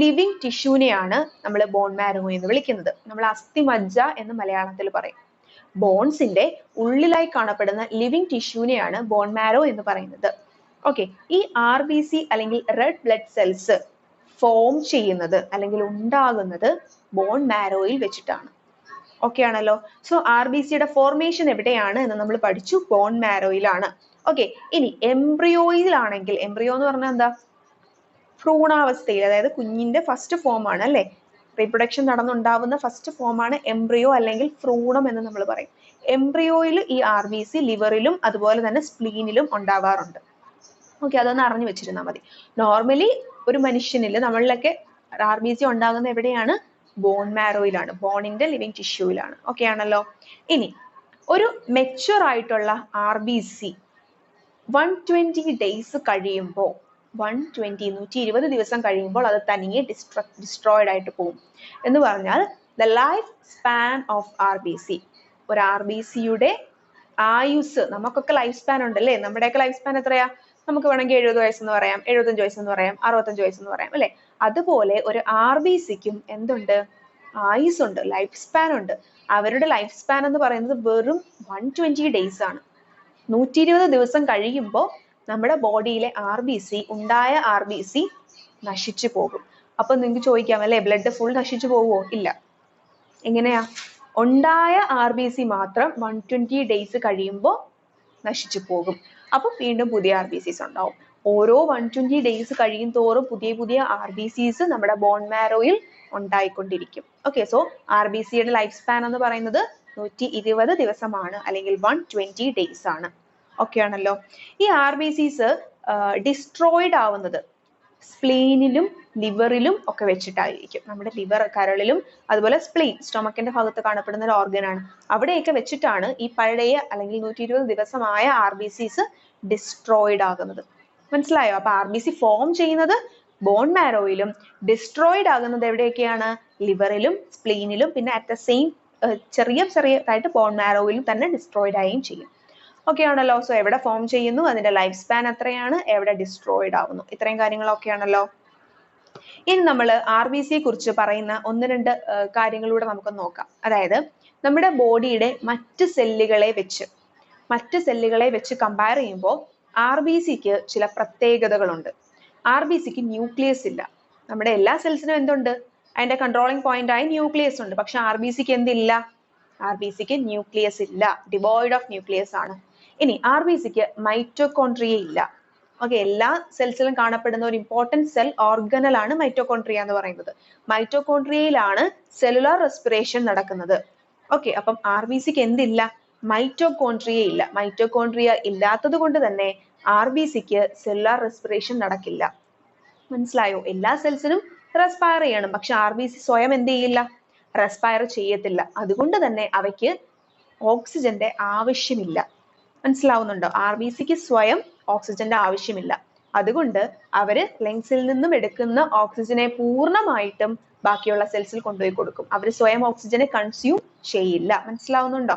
ലിവിങ് ടിഷ്യൂനെയാണ് നമ്മൾ ബോൺ മാരോ എന്ന് വിളിക്കുന്നത്. നമ്മൾ അസ്ഥിമജ്ജ എന്ന് മലയാളത്തിൽ പറയും. ബോൺസിന്റെ ഉള്ളിലായി കാണപ്പെടുന്ന ലിവിങ് ടിഷ്യൂനെയാണ് ബോൺ മാരോ എന്ന് പറയുന്നത്. ഓക്കെ, ഈ RBC അല്ലെങ്കിൽ റെഡ് ബ്ലഡ് സെൽസ് ഫോം ചെയ്യുന്നത് അല്ലെങ്കിൽ ഉണ്ടാകുന്നത് ബോൺ മാരോയിൽ വെച്ചിട്ടാണ്. ഓക്കെ ആണല്ലോ. സോ RBCയുടെ ഫോർമേഷൻ എവിടെയാണ് എന്ന് നമ്മൾ പഠിച്ചു, ബോൺ മാരോയിലാണ്. ഓക്കെ, ഇനി എംബ്രിയോയിലാണെങ്കിൽ, എംബ്രിയോ എന്ന് പറഞ്ഞാൽ എന്താ? ഭ്രൂണാവസ്ഥയിൽ, അതായത് കുഞ്ഞിന്റെ ഫസ്റ്റ് ഫോം ആണ് അല്ലെ, റീപ്രൊഡക്ഷൻ നടന്നുണ്ടാവുന്ന ഫസ്റ്റ് ഫോം ആണ് എംബ്രിയോ അല്ലെങ്കിൽ ഭ്രൂണം എന്ന് നമ്മൾ പറയും. എംബ്രിയോയിൽ ഈ RBC ലിവറിലും അതുപോലെ തന്നെ സ്പ്ലീനിലും ഉണ്ടാവാറുണ്ട്. ഓക്കെ, അതൊന്ന് അറിഞ്ഞു വെച്ചിരുന്നാൽ മതി. നോർമലി ഒരു മനുഷ്യനിൽ നമ്മളിലൊക്കെ RBC ഉണ്ടാകുന്ന എവിടെയാണ്? ബോൺ മാരോയിലാണ്, ബോണിന്റെ ലിവിങ് ടിഷ്യൂയിലാണ്. ഓക്കെ ആണല്ലോ. ഇനി ഒരു മെച്യൂർ ആയിട്ടുള്ള RBC 120 ഡേയ്സ് കഴിയുമ്പോൾ, 120 ദിവസം കഴിയുമ്പോൾ അത് തനിയെ ഡിസ്ട്രോയിഡ് ആയിട്ട് പോകും. എന്ന് പറഞ്ഞാൽ the life span of RBC, ഒരു RBCയുടെ ആയുസ്, നമുക്കൊക്കെ ലൈഫ് സ്പാൻ ഉണ്ടല്ലേ, നമ്മുടെയൊക്കെ ലൈഫ് സ്പാൻ എത്രയാ? നമുക്ക് വേണമെങ്കിൽ 70 വയസ്സെന്ന് പറയാം, 75 വയസ്സെന്ന് പറയാം, 65 വയസ്സെന്ന് പറയാം അല്ലെ. അതുപോലെ ഒരു RBCക്കും എന്തുണ്ട്? ആയുസുണ്ട്, ലൈഫ് സ്പാൻ ഉണ്ട്. അവരുടെ ലൈഫ് സ്പാൻ എന്ന് പറയുന്നത് വെറും 120 ഡേയ്സ് ആണ്. 120 ദിവസം കഴിയുമ്പോൾ നമ്മുടെ ബോഡിയിലെ ഉണ്ടായ RBC നശിച്ചു പോകും. അപ്പൊ നിങ്ങൾക്ക് ചോദിക്കാം അല്ലെ, ബ്ലഡ് ഫുൾ നശിച്ചു പോവുമോ? ഇല്ല. എങ്ങനെയാ? ഉണ്ടായ RBC മാത്രം 120 ഡേയ്സ് കഴിയുമ്പോൾ നശിച്ചു പോകും. അപ്പൊ വീണ്ടും പുതിയ RBCs ഉണ്ടാവും. ഓരോ 120 ഡേയ്സ് കഴിയും തോറും പുതിയ പുതിയ RBCs നമ്മുടെ ബോൺ മാരോയിൽ ഉണ്ടായിക്കൊണ്ടിരിക്കും. ഓക്കെ, സോ RBCയുടെ ലൈഫ് സ്പാൻ എന്ന് പറയുന്നത് 120 ദിവസമാണ്, അല്ലെങ്കിൽ 120 ഡേയ്സ് ആണ്. ഓക്കെ ആണല്ലോ. ഈ RBCs ഡിസ്ട്രോയിഡ് ആവുന്നത് സ്പ്ലീനിലും ലിവറിലും ഒക്കെ വെച്ചിട്ടായിരിക്കും. നമ്മുടെ ലിവർ, കരളിലും അതുപോലെ സ്പ്ലീൻ, സ്റ്റൊമക്കിന്റെ ഭാഗത്ത് കാണപ്പെടുന്ന ഒരു ഓർഗൻ ആണ്. അവിടെയൊക്കെ വെച്ചിട്ടാണ് ഈ പഴയ അല്ലെങ്കിൽ 120 ദിവസമായ RBCs ഡിസ്ട്രോയിഡ് ആകുന്നത്. മനസ്സിലായോ? അപ്പൊ RBC ഫോം ചെയ്യുന്നത് ബോൺ മാരോയിലും ഡിസ്ട്രോയിഡ് ആകുന്നത് എവിടെയൊക്കെയാണ്? ലിവറിലും സ്പ്ലീനിലും, പിന്നെ അറ്റ് ദ സെയിം ചെറിയതായിട്ട് ബോൺ മാരോയിലും തന്നെ ഡിസ്ട്രോയിഡ് ആവുകയും ചെയ്യും. ഓക്കെ ആണല്ലോ. സോ എവിടെ ഫോം ചെയ്യുന്നു, അതിന്റെ ലൈഫ് സ്പാൻ എത്രയാണ്, എവിടെ ഡിസ്ട്രോയിഡ് ആവുന്നു, ഇത്രയും കാര്യങ്ങളൊക്കെ ആണല്ലോ. ഇനി നമ്മൾ RBCയെ കുറിച്ച് പറയുന്ന ഒന്ന് രണ്ട് കാര്യങ്ങളിലൂടെ നമുക്ക് നോക്കാം. അതായത് നമ്മുടെ ബോഡിയുടെ മറ്റ് സെല്ലുകളെ വെച്ച് കമ്പയർ ചെയ്യുമ്പോൾ RBCക്ക് ചില പ്രത്യേകതകളുണ്ട്. RBCക്ക് ന്യൂക്ലിയസ് ഇല്ല. നമ്മുടെ എല്ലാ സെൽസിനും എന്തുണ്ട്? അതിന്റെ കൺട്രോളിംഗ് പോയിന്റ് ആയി ന്യൂക്ലിയസ് ഉണ്ട്. പക്ഷെ RBCക്ക് എന്തില്ല? RBCക്ക് ന്യൂക്ലിയസ് ഇല്ല, ഡിവോയിഡ് ഓഫ് ന്യൂക്ലിയസ് ആണ്. ഇനി RBCക്ക് മൈറ്റോകോൺട്രിയ ഇല്ല. ഓക്കെ, എല്ലാ സെൽസിലും കാണപ്പെടുന്ന ഒരു ഇമ്പോർട്ടന്റ് സെൽ ഓർഗനൽ ആണ് മൈറ്റോകോൺട്രിയ എന്ന് പറയുന്നത്. മൈറ്റോകോൺട്രിയയിലാണ് സെല്ലുലാർ റെസ്പിറേഷൻ നടക്കുന്നത്. ഓക്കെ, അപ്പം RBCക്ക് എന്തില്ല? മൈറ്റോകോൺട്രിയ ഇല്ല. മൈറ്റോകോൺട്രിയ ഇല്ലാത്തത് കൊണ്ട് തന്നെ RBCക്ക് സെല്ലുലാർ റെസ്പിറേഷൻ നടക്കില്ല. മനസ്സിലായോ? എല്ലാ സെൽസിനും റെസ്പയർ ചെയ്യണം, പക്ഷെ RBC സ്വയം എന്ത് ചെയ്യില്ല? റെസ്പയർ ചെയ്യത്തില്ല. അതുകൊണ്ട് തന്നെ അവയ്ക്ക് ഓക്സിജന്റെ ആവശ്യമില്ല. മനസ്സിലാവുന്നുണ്ടോ? RBCക്ക് സ്വയം ഓക്സിജന്റെ ആവശ്യമില്ല. അതുകൊണ്ട് അവര് ലങ്സിൽ നിന്നും എടുക്കുന്ന ഓക്സിജനെ പൂർണ്ണമായിട്ടും ബാക്കിയുള്ള സെൽസിൽ കൊണ്ടുപോയി കൊടുക്കും. അവർ സ്വയം ഓക്സിജനെ കൺസ്യൂം ചെയ്യില്ല. മനസ്സിലാവുന്നുണ്ടോ?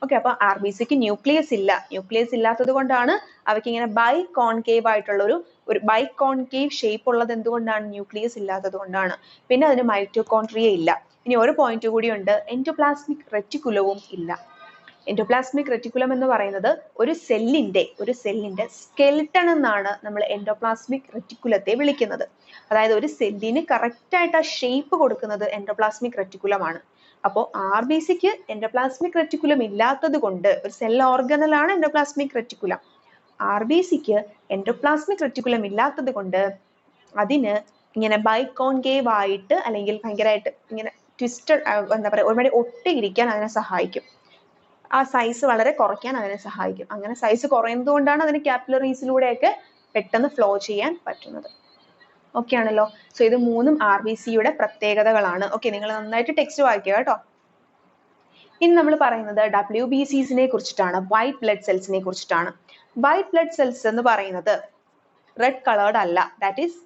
ഓക്കെ, അപ്പൊ RBCക്ക് ന്യൂക്ലിയസ് ഇല്ല. ന്യൂക്ലിയസ് ഇല്ലാത്തത് കൊണ്ടാണ് അവയ്ക്ക് ഇങ്ങനെ ബൈകോൺകേവ് ആയിട്ടുള്ള ഒരു ബൈകോൺകേവ് ഷേപ്പ് ഉള്ളത്. എന്തുകൊണ്ടാണ്? ന്യൂക്ലിയസ് ഇല്ലാത്തത് കൊണ്ടാണ്. പിന്നെ അതിന് മൈറ്റോകോൺട്രിയ ഇല്ല. ഇനി ഒരു പോയിന്റ് കൂടി ഉണ്ട്, എൻഡോപ്ലാസ്മിക് റെറ്റിക്കുലവും ഇല്ല. എൻഡോപ്ലാസ്മിക് റെറ്റിക്കുലം എന്ന് പറയുന്നത് ഒരു സെല്ലിന്റെ സ്കെൽട്ടൺ എന്നാണ് നമ്മൾ എൻഡോപ്ലാസ്മിക് റെറ്റിക്കുലത്തെ വിളിക്കുന്നത്. അതായത് ഒരു സെല്ലിന് കറക്റ്റ് ആയിട്ട് ആ ഷേപ്പ് കൊടുക്കുന്നത് എൻഡോപ്ലാസ്മിക് റെറ്റിക്കുലമാണ്. അപ്പോൾ RBCക്ക് എൻഡോപ്ലാസ്മിക് റെറ്റിക്കുലം ഇല്ലാത്തത് കൊണ്ട്, ഒരു സെൽ ഓർഗനൽ ആണ് എൻഡോപ്ലാസ്മിക് റെറ്റിക്കുലം. RBCക്ക് എൻഡോപ്ലാസ്മിക് റെറ്റിക്കുലം ഇല്ലാത്തത് കൊണ്ട് അതിന് ഇങ്ങനെ ബൈകോൺകേവ് ആയിട്ട് അല്ലെങ്കിൽ ഭയങ്കരമായിട്ട് ഇങ്ങനെ ട്വിസ്റ്റഡ്, എന്താ പറയുക, ഒരുപാട് ഒട്ടിയിരിക്കാൻ അതിനെ സഹായിക്കും. ആ സൈസ് വളരെ കുറയ്ക്കാൻ അതിനെ സഹായിക്കും. അങ്ങനെ സൈസ് കുറയുന്നത് കൊണ്ടാണ് അതിന് കാപ്പിലറീസിലൂടെയൊക്കെ പെട്ടെന്ന് ഫ്ലോ ചെയ്യാൻ പറ്റുന്നത്. ഓക്കെ ആണല്ലോ. സോ ഇത് മൂന്നും RBCയുടെ പ്രത്യേകതകളാണ്. ഓക്കെ, നിങ്ങൾ നന്നായിട്ട് ടെക്സ്റ്റ് വായിക്കുക കേട്ടോ. ഇനി നമ്മൾ പറയുന്നത് WBCസിനെ കുറിച്ചിട്ടാണ്, വൈറ്റ് ബ്ലഡ് സെൽസിനെ കുറിച്ചിട്ടാണ്. വൈറ്റ് ബ്ലഡ് സെൽസ് എന്ന് പറയുന്നത് റെഡ് കളേർഡ് അല്ല, ദാറ്റ് ഈസ്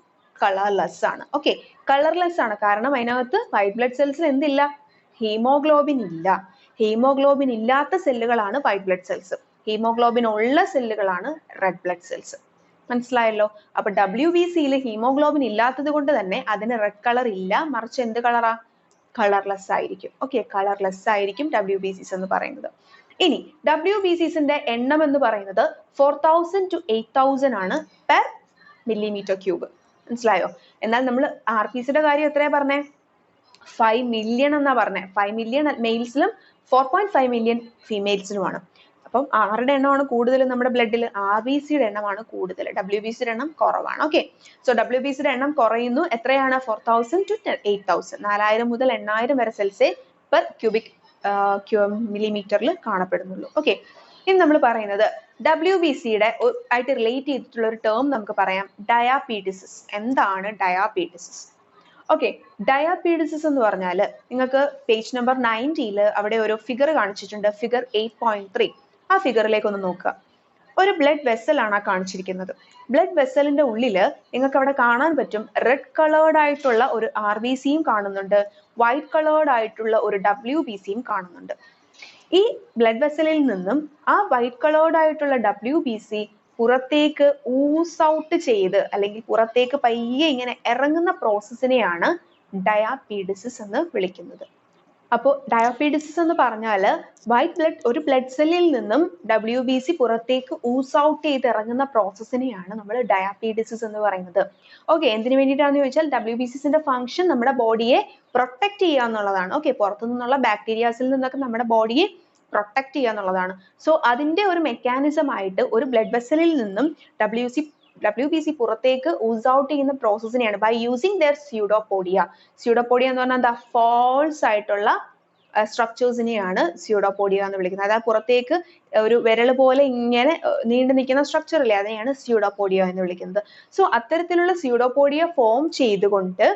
കളർലെസ് ആണ്. ഓക്കെ, കളർലെസ് ആണ് കാരണം അതിനകത്ത് വൈറ്റ് ബ്ലഡ് സെൽസിൽ എന്തില്ല? ഹീമോഗ്ലോബിൻ ഇല്ല. ഹീമോഗ്ലോബിൻ ഇല്ലാത്ത സെല്ലുകളാണ് വൈറ്റ് ബ്ലഡ് സെൽസ്. ഹീമോഗ്ലോബിൻ ഉള്ള സെല്ലുകളാണ് റെഡ് ബ്ലഡ് സെൽസ്. മനസ്സിലായല്ലോ? അപ്പൊ WBCയിൽ ഹീമോഗ്ലോബിൻ ഇല്ലാത്തത് കൊണ്ട് തന്നെ അതിന് റെഡ് കളർ ഇല്ല, മറിച്ച് എന്ത് കളറാ? കളർലെസ് ആയിരിക്കും. ഓക്കെ, കളർലെസ് ആയിരിക്കും WBCs എന്ന് പറയുന്നത്. ഇനി WBCsന്റെ എണ്ണം എന്ന് പറയുന്നത് 4000 to 8000 ആണ് പെർ മില്ലിമീറ്റർ ക്യൂബ്. മനസ്സിലായോ? എന്നാൽ നമ്മൾ RBCയുടെ കാര്യം എത്രയാ പറഞ്ഞേ? 5 മില്യൺ എന്നാ പറഞ്ഞേ. 5 മില്യൺ മെയിൽസിലും 4.5 മില്യൺ ഫീമെയിൽസിലുമാണ്. അപ്പം ആരുടെ എണ്ണമാണ് കൂടുതൽ നമ്മുടെ ബ്ലഡിൽ? RBCയുടെ എണ്ണമാണ് കൂടുതൽ, WBCയുടെ എണ്ണം കുറവാണ്. ഓക്കെ, സോ WBCയുടെ എണ്ണം കുറയുന്നു. എത്രയാണ്? 4000 to 8000, 4000 മുതൽ 8000 വരെ സെൽസേ പെർ ക്യൂബിക് മില്ലിമീറ്ററിൽ കാണപ്പെടുന്നുള്ളൂ. ഓക്കെ, ഇനി നമ്മൾ പറയുന്നത് WBCയുടെ ആയിട്ട് റിലേറ്റ് ചെയ്തിട്ടുള്ള ഒരു ടേം നമുക്ക് പറയാം, ഡയാപീഡിസിസ്. എന്താണ് ഡയാപീഡിസിസ്? ഓക്കെ, ഡയാപീഡിസിസ് എന്ന് പറഞ്ഞാൽ നിങ്ങൾക്ക് പേജ് നമ്പർ 90ൽ അവിടെ ഒരു ഫിഗർ കാണിച്ചിട്ടുണ്ട്, ഫിഗർ 8.3. ആ ഫിഗറിലേക്ക് ഒന്ന് നോക്കുക. ഒരു ബ്ലഡ് വെസൽ ആണ് കാണിച്ചിരിക്കുന്നത്. ബ്ലഡ് വെസലിന്റെ ഉള്ളില് നിങ്ങൾക്ക് അവിടെ കാണാൻ പറ്റും റെഡ് കളേർഡ് ആയിട്ടുള്ള ഒരു RBCയും കാണുന്നുണ്ട്, വൈറ്റ് കളേർഡ് ആയിട്ടുള്ള ഒരു WBCയും കാണുന്നുണ്ട്. ഈ ബ്ലഡ് വെസലിൽ നിന്നും ആ വൈറ്റ് കളേർഡ് ആയിട്ടുള്ള WBC പുറത്തേക്ക് ഊസ് ഔട്ട് ചെയ്ത് അല്ലെങ്കിൽ പുറത്തേക്ക് പയ്യെ ഇങ്ങനെ ഇറങ്ങുന്ന പ്രോസസ്സിനെയാണ് ഡയാപീഡിസിസ് എന്ന് വിളിക്കുന്നത്. അപ്പോൾ ഡയാപീഡിസിസ് എന്ന് പറഞ്ഞാൽ ഒരു ബ്ലഡ് സെല്ലിൽ നിന്നും WBC പുറത്തേക്ക് ഊസ് ഔട്ട് ചെയ്ത് ഇറങ്ങുന്ന പ്രോസസ്സിനെയാണ് നമ്മൾ ഡയാപീഡിസിസ് എന്ന് പറയുന്നത്. ഓക്കെ, എന്തിനു വേണ്ടിയിട്ടാണെന്ന് ചോദിച്ചാൽ WBCസിന്റെ ഫംഗ്ഷൻ നമ്മുടെ ബോഡിയെ പ്രൊട്ടക്ട് ചെയ്യുക എന്നുള്ളതാണ്. ഓക്കെ, പുറത്തു നിന്നുള്ള ബാക്ടീരിയാസിൽ നിന്നൊക്കെ നമ്മുടെ ബോഡിയെ പ്രൊട്ടക്ട് ചെയ്യുക എന്നുള്ളതാണ്. സോ അതിന്റെ ഒരു മെക്കാനിസം ആയിട്ട് ഒരു ബ്ലഡ് വെസലിൽ നിന്നും WBC പുറത്തേക്ക് ഊസ് ഔട്ട് ചെയ്യുന്ന പ്രോസസ്സിനെയാണ് by using their pseudopodia. Pseudopodia എന്ന് പറഞ്ഞാൽ എന്താ? ഫോൾസ് ആയിട്ടുള്ള സ്ട്രക്ചേഴ്സിനെയാണ് സ്യൂഡോപോഡിയ എന്ന് വിളിക്കുന്നത്. അതായത് പുറത്തേക്ക് ഒരു വിരൽ പോലെ ഇങ്ങനെ നീണ്ടു നിൽക്കുന്ന സ്ട്രക്ചർ ഇല്ലേ, അതിനെയാണ് സ്യൂഡോപോഡിയ എന്ന് വിളിക്കുന്നത്. സോ അത്തരത്തിലുള്ള സ്യൂഡോപോഡിയ ഫോം ചെയ്തുകൊണ്ട്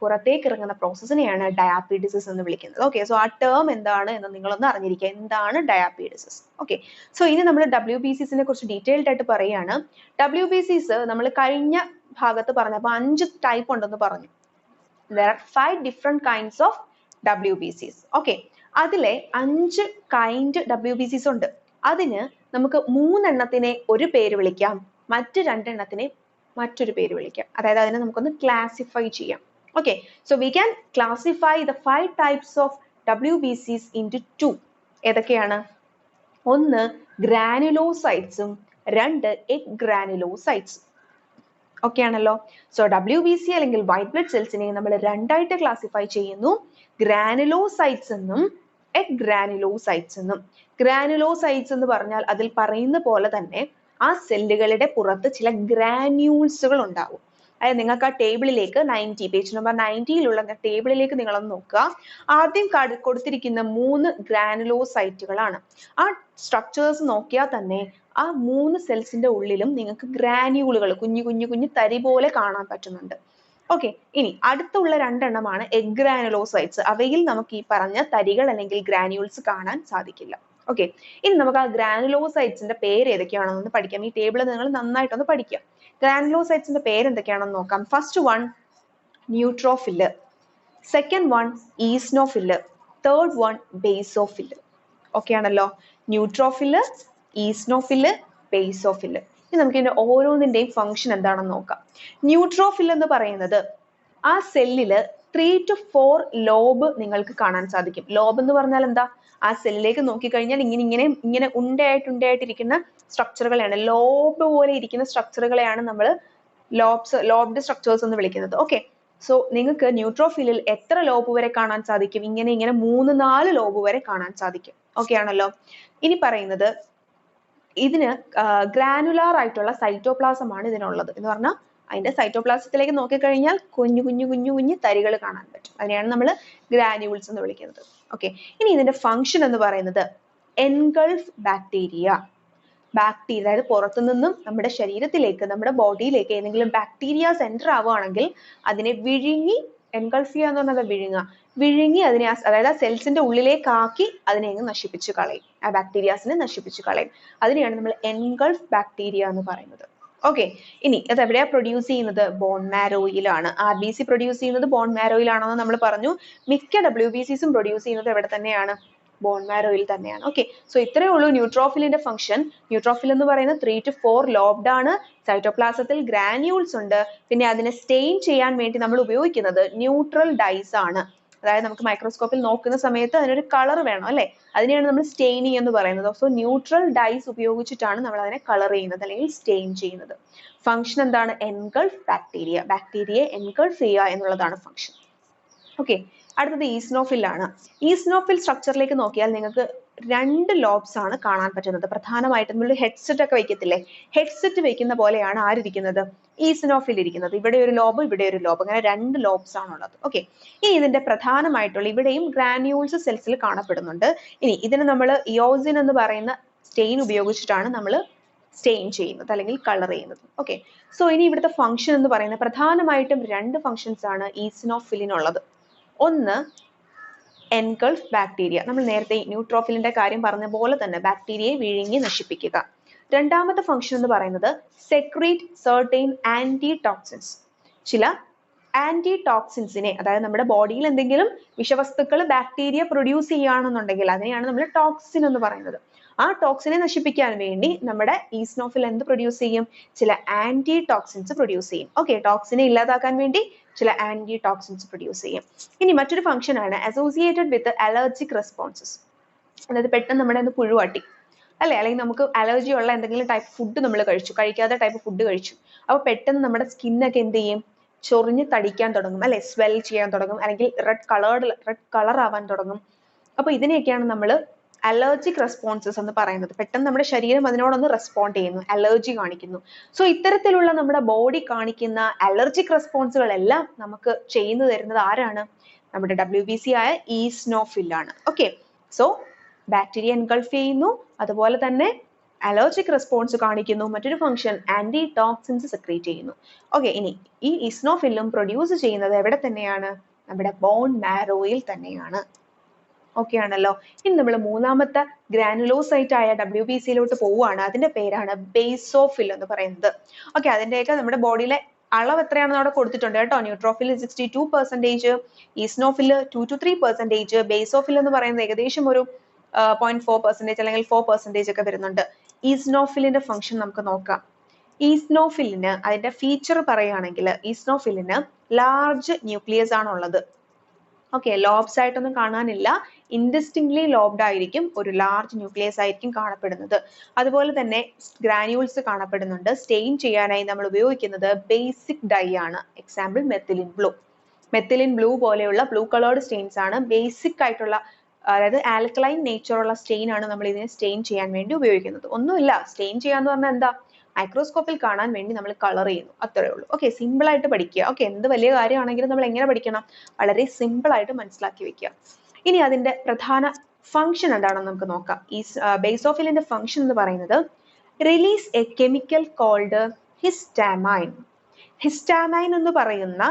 പുറത്തേക്ക് ഇറങ്ങുന്ന പ്രോസസ്സിനെയാണ് ഡയാപീഡിസിസ് എന്ന് വിളിക്കുന്നത്. ഓക്കെ, സോ ആ ടേം എന്താണ് എന്ന് നിങ്ങളൊന്ന് അറിഞ്ഞിരിക്കുക. എന്താണ് ഡയാപീഡിസിസ്? ഓക്കെ, സോ ഇനി നമ്മൾ WBCസിനെ കുറിച്ച് ഡീറ്റെയിൽഡ് ആയിട്ട് പറയുകയാണ്. WBCs നമ്മൾ കഴിഞ്ഞ ഭാഗത്ത് പറഞ്ഞപ്പോൾ 5 ടൈപ്പ് ഉണ്ടെന്ന് പറഞ്ഞു. There are 5 different kinds of WBCs. Okay, അതിലെ 5 കൈൻഡ് WBCs ഉണ്ട്. അതിന് നമുക്ക് 3 എണ്ണത്തിനെ ഒരു പേര് വിളിക്കാം, മറ്റ് 2 എണ്ണത്തിനെ മറ്റൊരു പേര് വിളിക്കാം. അതായത് അതിനെ നമുക്കൊന്ന് ക്ലാസിഫൈ ചെയ്യാം. Okay, so we can classify the 5 types of WBCs into 2. ഏതൊക്കെയാണ്? ഒന്ന് ഗ്രാനുലോസൈറ്റ്സും 2 എഗ് ഗ്രാനുലോസൈറ്റ്സും. ഓക്കെ ആണല്ലോ? സോ WBC അല്ലെങ്കിൽ വൈറ്റ് ബ്ലഡ് സെൽസിനെ നമ്മൾ രണ്ടായിട്ട് ക്ലാസിഫൈ ചെയ്യുന്നു, ഗ്രാനുലോസൈറ്റ്സ് എന്നും എഗ് ഗ്രാനുലോസൈറ്റ്സ് എന്നും. ഗ്രാനുലോസൈറ്റ്സ് എന്ന് പറഞ്ഞാൽ അതിൽ പറയുന്ന പോലെ തന്നെ ആ സെല്ലുകളുടെ പുറത്ത് ചില ഗ്രാന്യൂൾസുകൾ ഉണ്ടാവും. അതായത് നിങ്ങൾക്ക് ആ ടേബിളിലേക്ക് പേജ് നമ്പർ 90യിലുള്ള ടേബിളിലേക്ക് നിങ്ങളൊന്ന് നോക്കുക. ആദ്യം കൊടുത്തിരിക്കുന്ന 3 ഗ്രാനുലോസൈറ്റുകളാണ്. ആ സ്ട്രക്ചേഴ്സ് നോക്കിയാൽ തന്നെ ആ 3 സെൽസിന്റെ ഉള്ളിലും നിങ്ങൾക്ക് ഗ്രാന്യൂളുകൾ കുഞ്ഞു തരി പോലെ കാണാൻ പറ്റുന്നുണ്ട്. ഓക്കെ, ഇനി അടുത്തുള്ള 2 എണ്ണമാണ് എഗ് ഗ്രാനുലോസൈറ്റ്സ്. അവയിൽ നമുക്ക് ഈ പറഞ്ഞ തരികൾ അല്ലെങ്കിൽ ഗ്രാന്യൂൾസ് കാണാൻ സാധിക്കില്ല. ഓക്കെ, ഇനി നമുക്ക് ആ ഗ്രാനുലോസൈറ്റ്സിന്റെ പേര് ഏതൊക്കെയാണെന്ന് പഠിക്കാം. ഈ ടേബിൾ നിങ്ങൾ നന്നായിട്ടൊന്ന് പഠിക്കാം. ഗ്രാനുലോസൈറ്റ്സിന്റെ പേര് എന്തൊക്കെയാണെന്ന് നോക്കാം. First one neutrophil, second one eosinophil, third one basophil. Okay ആണല്ലോ? Neutrophil, ഈസ്നോഫില്, basophil. ഇനി നമുക്ക് ഇതിന്റെ ഓരോന്നിന്റെയും ഫംഗ്ഷൻ എന്താണെന്ന് നോക്കാം. ന്യൂട്രോഫിൽ എന്ന് പറയുന്നത് ആ സെല്ലില് 3 to 4 ലോബ് നിങ്ങൾക്ക് കാണാൻ സാധിക്കും. ലോബ് എന്ന് പറഞ്ഞാൽ എന്താ? ആ സെല്ലിലേക്ക് നോക്കിക്കഴിഞ്ഞാൽ ഇങ്ങനെ ഉണ്ടയായിട്ടിരിക്കുന്ന സ്ട്രക്ചറുകളെയാണ്, ലോബ് പോലെ ഇരിക്കുന്ന സ്ട്രക്ചറുകളെയാണ് നമ്മൾ ലോബ്ഡ് സ്ട്രക്ചേഴ്സ് എന്ന് വിളിക്കുന്നത്. ഓക്കെ, സോ നിങ്ങൾക്ക് ന്യൂട്രോഫിലിൽ എത്ര ലോബ് വരെ കാണാൻ സാധിക്കും? ഇങ്ങനെ 3-4 ലോബ് വരെ കാണാൻ സാധിക്കും. ഓക്കെ ആണല്ലോ? ഇനി പറയുന്നത് ഇതിന് ഗ്രാനുലാർ ആയിട്ടുള്ള സൈറ്റോപ്ലാസം ആണ് ഇതിനുള്ളത്. എന്ന് പറഞ്ഞാൽ അതിന്റെ സൈറ്റോപ്ലാസത്തിലേക്ക് നോക്കിക്കഴിഞ്ഞാൽ കുഞ്ഞു തരികൾ കാണാൻ പറ്റും. അതിനെയാണ് നമ്മൾ ഗ്രാന്യൂൾസ് എന്ന് വിളിക്കുന്നത്. ഓക്കെ, ഇനി ഇതിന്റെ ഫംഗ്ഷൻ എന്ന് പറയുന്നത് എൻഗൾഫ് ബാക്ടീരിയ. അതായത് പുറത്തു നിന്നും നമ്മുടെ ശരീരത്തിലേക്ക്, നമ്മുടെ ബോഡിയിലേക്ക് ഏതെങ്കിലും ബാക്ടീരിയാസ് എൻ്റർ ആവുകയാണെങ്കിൽ അതിനെ വിഴുങ്ങി, എൻഗൾഫ് ചെയ്യുക എന്ന് പറഞ്ഞാൽ വിഴുങ്ങി അതിനെ, അതായത് ആ സെൽസിന്റെ ഉള്ളിലേക്കാക്കി അതിനെ അങ്ങ് നശിപ്പിച്ചു കളയും. ആ ബാക്ടീരിയാസിനെ നശിപ്പിച്ചു കളയും. അതിനെയാണ് നമ്മൾ എൻഗൾഫ് ബാക്ടീരിയ എന്ന് പറയുന്നത്. ഓക്കെ, ഇനി അത് എവിടെയാ പ്രൊഡ്യൂസ് ചെയ്യുന്നത്? ബോൺ മാരോയിലാണ്. RBC പ്രൊഡ്യൂസ് ചെയ്യുന്നത് ബോൺ മാരോയിലാണെന്ന് നമ്മൾ പറഞ്ഞു. മിക്ക WBCസും പ്രൊഡ്യൂസ് ചെയ്യുന്നത് എവിടെ തന്നെയാണ്? ബോൺ മാരോയിൽ തന്നെയാണ്. ഓക്കെ, സോ ഇത്രയേ ഉള്ളൂ ന്യൂട്രോഫിലിന്റെ ഫംഗ്ഷൻ. ന്യൂട്രോഫിൽ എന്ന് പറയുന്നത് 3 to 4 ലോബ്ഡ് ആണ്. സൈറ്റോപ്ലാസത്തിൽ ഗ്രാന്യൂൾസ് ഉണ്ട്. പിന്നെ അതിനെ സ്റ്റെയിൻ ചെയ്യാൻ വേണ്ടി നമ്മൾ ഉപയോഗിക്കുന്നത് ന്യൂട്രൽ ഡൈസ് ആണ്. അതായത് നമുക്ക് മൈക്രോസ്കോപ്പിൽ നോക്കുന്ന സമയത്ത് അതിനൊരു കളർ വേണം അല്ലെ, അതിനെയാണ് നമ്മൾ സ്റ്റെയിനിങ് എന്ന് പറയുന്നത്. സോ ന്യൂട്രൽ ഡൈസ് ഉപയോഗിച്ചിട്ടാണ് നമ്മൾ അതിനെ കളർ ചെയ്യുന്നത് അല്ലെങ്കിൽ സ്റ്റെയിൻ ചെയ്യുന്നത്. ഫംഗ്ഷൻ എന്താണ്? എൻഗൾഫ് ബാക്ടീരിയ, ബാക്ടീരിയയെ എൻഗൾഫ് ചെയ്യുക എന്നുള്ളതാണ് ഫംഗ്ഷൻ. ഓക്കെ, അടുത്തത് ഈസ്നോഫിൽ ആണ്. ഈസ്നോഫിൽ സ്ട്രക്ചറിലേക്ക് നോക്കിയാൽ നിങ്ങൾക്ക് 2 ലോബ്സ് ആണ് കാണാൻ പറ്റുന്നത്. പ്രധാനമായിട്ടും നമ്മൾ ഹെഡ്സെറ്റ് ഒക്കെ വെക്കത്തില്ലേ, ഹെഡ്സെറ്റ് വെക്കുന്ന പോലെയാണ് ആരിരിക്കുന്നത്? ഈസ്നോഫിൽ ഇരിക്കുന്നത്. ഇവിടെ ഒരു ലോബ്, ഇവിടെ ഒരു ലോബ്, അങ്ങനെ 2 ലോബ്സ് ആണുള്ളത്. ഓക്കെ, ഇനി ഇതിന്റെ പ്രധാനമായിട്ടുള്ള ഇവിടെയും ഗ്രാന്യൂൾസ് സെൽസിൽ കാണപ്പെടുന്നുണ്ട്. ഇനി ഇതിന് നമ്മൾ ഇയോസിൻ എന്ന് പറയുന്ന സ്റ്റെയിൻ ഉപയോഗിച്ചിട്ടാണ് നമ്മൾ സ്റ്റെയിൻ ചെയ്യുന്നത് അല്ലെങ്കിൽ കളർ ചെയ്യുന്നത്. ഓക്കെ, സോ ഇനി ഇവിടുത്തെ ഫംഗ്ഷൻ എന്ന് പറയുന്നത് പ്രധാനമായിട്ടും 2 ഫംഗ്ഷൻസ് ആണ് ഈസ്നോഫിലിനുള്ളത്. ഒന്ന് എൻഗൾഫ് ബാക്ടീരിയ, നമ്മൾ നേരത്തെ ന്യൂട്രോഫിലിന്റെ കാര്യം പറഞ്ഞ പോലെ തന്നെ ബാക്ടീരിയയെ വിഴുങ്ങി നശിപ്പിക്കുക. രണ്ടാമത്തെ ഫംഗ്ഷൻ എന്ന് പറയുന്നത് സെക്രീറ്റ് സർട്ടൈൻ ആന്റി ടോക്സിൻസ്, ചില ആന്റി ടോക്സിൻസിനെ, അതായത് നമ്മുടെ ബോഡിയിൽ എന്തെങ്കിലും വിഷവസ്തുക്കൾ ബാക്ടീരിയ പ്രൊഡ്യൂസ് ചെയ്യുകയാണെന്നുണ്ടെങ്കിൽ അതിനെയാണ് നമ്മൾ ടോക്സിൻ എന്ന് പറയുന്നത്. ആ ടോക്സിനെ നശിപ്പിക്കാൻ വേണ്ടി നമ്മുടെ ഈസ്നോഫിൽ എന്ത് പ്രൊഡ്യൂസ് ചെയ്യും? ചില ആന്റി ടോക്സിൻസ് പ്രൊഡ്യൂസ് ചെയ്യും. ഓക്കെ, ടോക്സിനെ ഇല്ലാതാക്കാൻ വേണ്ടി ചില ആന്റി ടോക്സിൻസ് പ്രൊഡ്യൂസ് ചെയ്യും. ഇനി മറ്റൊരു ഫംഗ്ഷൻ ആണ് അസോസിയേറ്റഡ് വിത്ത് അലർജിക് റെസ്പോൺസസ്. അതായത് പെട്ടെന്ന് നമ്മുടെ പുഴുവാട്ടി അല്ലെ, അല്ലെങ്കിൽ നമുക്ക് അലർജി ഉള്ള എന്തെങ്കിലും ടൈപ്പ് ഫുഡ് നമ്മൾ കഴിച്ചു, കഴിക്കാത്ത ടൈപ്പ് ഫുഡ് കഴിച്ചു, അപ്പൊ പെട്ടെന്ന് നമ്മുടെ സ്കിന്നൊക്കെ എന്ത് ചെയ്യും? ചൊറിഞ്ഞ് തടിക്കാൻ തുടങ്ങും അല്ലെ, സ്വെൽ ചെയ്യാൻ തുടങ്ങും, അല്ലെങ്കിൽ റെഡ് കളർ ആവാൻ തുടങ്ങും. അപ്പൊ ഇതിനെയൊക്കെയാണ് നമ്മൾ അലർജിക് റെസ്പോൺസസ് എന്ന് പറയുന്നത്. പെട്ടെന്ന് നമ്മുടെ ശരീരം അതിനോടൊന്ന് റെസ്പോണ്ട് ചെയ്യുന്നു, അലർജി കാണിക്കുന്നു. സോ ഇത്തരത്തിലുള്ള നമ്മുടെ ബോഡി കാണിക്കുന്ന അലർജിക് റെസ്പോൺസുകളെല്ലാം നമുക്ക് ചെയ്തു തരുന്നത് ആരാണ്? നമ്മുടെ WBC ആയ ഈസ്നോഫിൽ ആണ്. ഓക്കെ, സോ ബാക്ടീരിയ എൻഗൾഫ് ചെയ്യുന്നു, അതുപോലെ തന്നെ അലർജിക് റെസ്പോൺസ് കാണിക്കുന്നു, മറ്റൊരു ഫംഗ്ഷൻ ആന്റി ടോക്സിൻസ് സെക്രീറ്റ് ചെയ്യുന്നു. ഓക്കെ, ഇനി ഈ ഈസ്നോഫിലും പ്രൊഡ്യൂസ് ചെയ്യുന്നത് എവിടെ തന്നെയാണ്? നമ്മുടെ ബോൺ മാരോയിൽ തന്നെയാണ്. ഓക്കെ ആണല്ലോ. ഇനി നമ്മൾ മൂന്നാമത്തെ ഗ്രാനുലോസൈറ്റ് ആയ WBCയിലോട്ട് പോവുകയാണ്. അതിന്റെ പേരാണ് ബേസോഫിൽ എന്ന് പറയുന്നത്. ഓക്കെ, അതിന്റെയൊക്കെ നമ്മുടെ ബോഡിയിലെ അളവ് എത്രയാണെന്ന് അവിടെ കൊടുത്തിട്ടുണ്ട് കേട്ടോ. ന്യൂട്രോഫിൽ 62%, ഈസ്നോഫിൽ 2 to 3%, ബേസോഫിൽ എന്ന് പറയുന്നത് ഏകദേശം ഒരു 0.4% അല്ലെങ്കിൽ 4% ഒക്കെ വരുന്നുണ്ട്. ഈസ്നോഫിലിന്റെ ഫംഗ്ഷൻ നമുക്ക് നോക്കാം. ഈസ്നോഫിലിന് അതിന്റെ ഫീച്ചർ പറയുകയാണെങ്കിൽ ഈസ്നോഫിലിന് ലാർജ് ന്യൂക്ലിയസ് ആണുള്ളത്. ഓക്കെ, ലോബ്സ് ആയിട്ടൊന്നും കാണാനില്ല, ഇൻഡിസ്റ്റിങ്ക്ട്ലി ലോബ്ഡ് ആയിരിക്കും, ഒരു ലാർജ് ന്യൂക്ലിയസ് ആയിരിക്കും കാണപ്പെടുന്നത്. അതുപോലെ തന്നെ ഗ്രാന്യൂൾസ് കാണപ്പെടുന്നുണ്ട്. സ്റ്റെയിൻ ചെയ്യാനായി നമ്മൾ ഉപയോഗിക്കുന്നത് ബേസിക് ഡൈ ആണ്. Example methylene blue. Methylene blue പോലെയുള്ള ബ്ലൂ കളേർഡ് സ്റ്റെയിൻസ് ആണ് ബേസിക് ആയിട്ടുള്ള, അതായത് ആൽക്കലൈൻ നേച്ചർ ഉള്ള സ്റ്റെയിൻ ആണ് നമ്മൾ ഇതിനെ സ്റ്റെയിൻ ചെയ്യാൻ വേണ്ടി ഉപയോഗിക്കുന്നത്. ഒന്നുമില്ല, സ്റ്റെയിൻ ചെയ്യാന്ന് പറഞ്ഞാൽ എന്താ? മൈക്രോസ്കോപ്പിൽ കാണാൻ വേണ്ടി നമ്മൾ കളർ ചെയ്യുന്നു, അത്രേ ഉള്ളൂ. ഓക്കെ, സിമ്പിൾ ആയിട്ട് പഠിക്കുക. ഓക്കെ, എന്ത് വലിയ കാര്യമാണെങ്കിലും നമ്മൾ എങ്ങനെ പഠിക്കണം? വളരെ സിമ്പിൾ ആയിട്ട് മനസ്സിലാക്കി വെക്കുക. ഇനി അതിന്റെ പ്രധാന ഫംഗ്ഷൻ എന്താണെന്ന് നമുക്ക് നോക്കാം. ഈ ബേസോഫിലിന്റെ ഫംഗ്ഷൻ എന്ന് പറയുന്നത് release a chemical called histamine. Histamine എന്ന് പറയുന്ന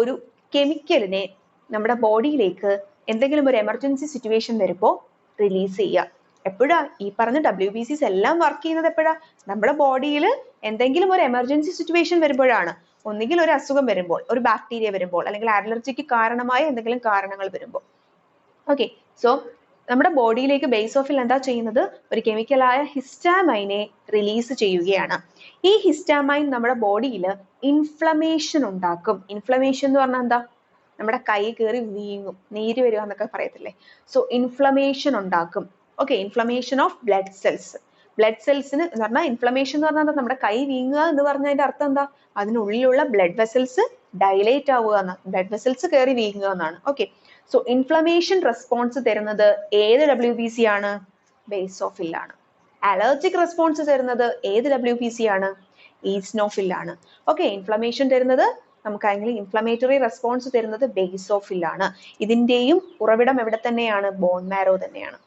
ഒരു കെമിക്കലിനെ നമ്മുടെ ബോഡിയിലേക്ക് എന്തെങ്കിലും ഒരു എമർജൻസി സിറ്റുവേഷൻ വരുമ്പോൾ റിലീസ് ചെയ്യുക. എപ്പോഴാ? ഈ പറഞ്ഞ WBCs എല്ലാം വർക്ക് ചെയ്യുന്നത് എപ്പോഴാ? നമ്മുടെ ബോഡിയിൽ എന്തെങ്കിലും ഒരു എമർജൻസി സിറ്റുവേഷൻ വരുമ്പോഴാണ്. ഒന്നുകിൽ ഒരു അസുഖം വരുമ്പോൾ, ഒരു ബാക്ടീരിയ വരുമ്പോൾ, അല്ലെങ്കിൽ അലർജിക്ക് കാരണമായ എന്തെങ്കിലും കാരണങ്ങൾ വരുമ്പോൾ. ഓക്കെ, സോ നമ്മുടെ ബോഡിയിലേക്ക് ബേസോഫിൽ എന്താ ചെയ്യുന്നത്? ഒരു കെമിക്കലായ ഹിസ്റ്റാമൈനെ റിലീസ് ചെയ്യുകയാണ്. ഈ ഹിസ്റ്റാമൈൻ നമ്മുടെ ബോഡിയിൽ ഇൻഫ്ലമേഷൻ ഉണ്ടാക്കും. ഇൻഫ്ലമേഷൻ എന്ന് പറഞ്ഞാൽ എന്താ? നമ്മുടെ കൈ കയറി വീങ്ങും, നീര് വരിക എന്നൊക്കെ പറയത്തില്ലേ. സോ ഇൻഫ്ലമേഷൻ ഉണ്ടാക്കും. Okay, inflammation of blood cells. Blood സെൽസിന് എന്ന് പറഞ്ഞാൽ ഇൻഫ്ലമേഷൻ എന്ന് പറഞ്ഞാൽ നമ്മുടെ കൈ വീങ്ങുക എന്ന് പറഞ്ഞതിന്റെ അർത്ഥം എന്താ? അതിനുള്ളിലുള്ള ബ്ലഡ് വെസൽസ് ഡൈലേറ്റ് ആവുക എന്നാണ്, ബ്ലഡ് വെസൽസ് കയറി വീങ്ങുക എന്നാണ്. ഓക്കെ, സോ ഇൻഫ്ലമേഷൻ റെസ്പോൺസ് തരുന്നത് ഏത് WBC ആണ്? ബേസോഫിൽ ആണ്. അലർജിക് റെസ്പോൺസ് തരുന്നത് ഏത് WBC ആണ്? ഈസ്നോഫിൽ ആണ്. ഓക്കെ, ഇൻഫ്ലമേഷൻ തരുന്നത് നമുക്കാണെങ്കിൽ ഇൻഫ്ലമേറ്ററി റെസ്പോൺസ് തരുന്നത് ബേസോഫിൽ ആണ്. ഇതിന്റെയും ഉറവിടം എവിടെ തന്നെയാണ്? ബോൺ മാരോ തന്നെയാണ്.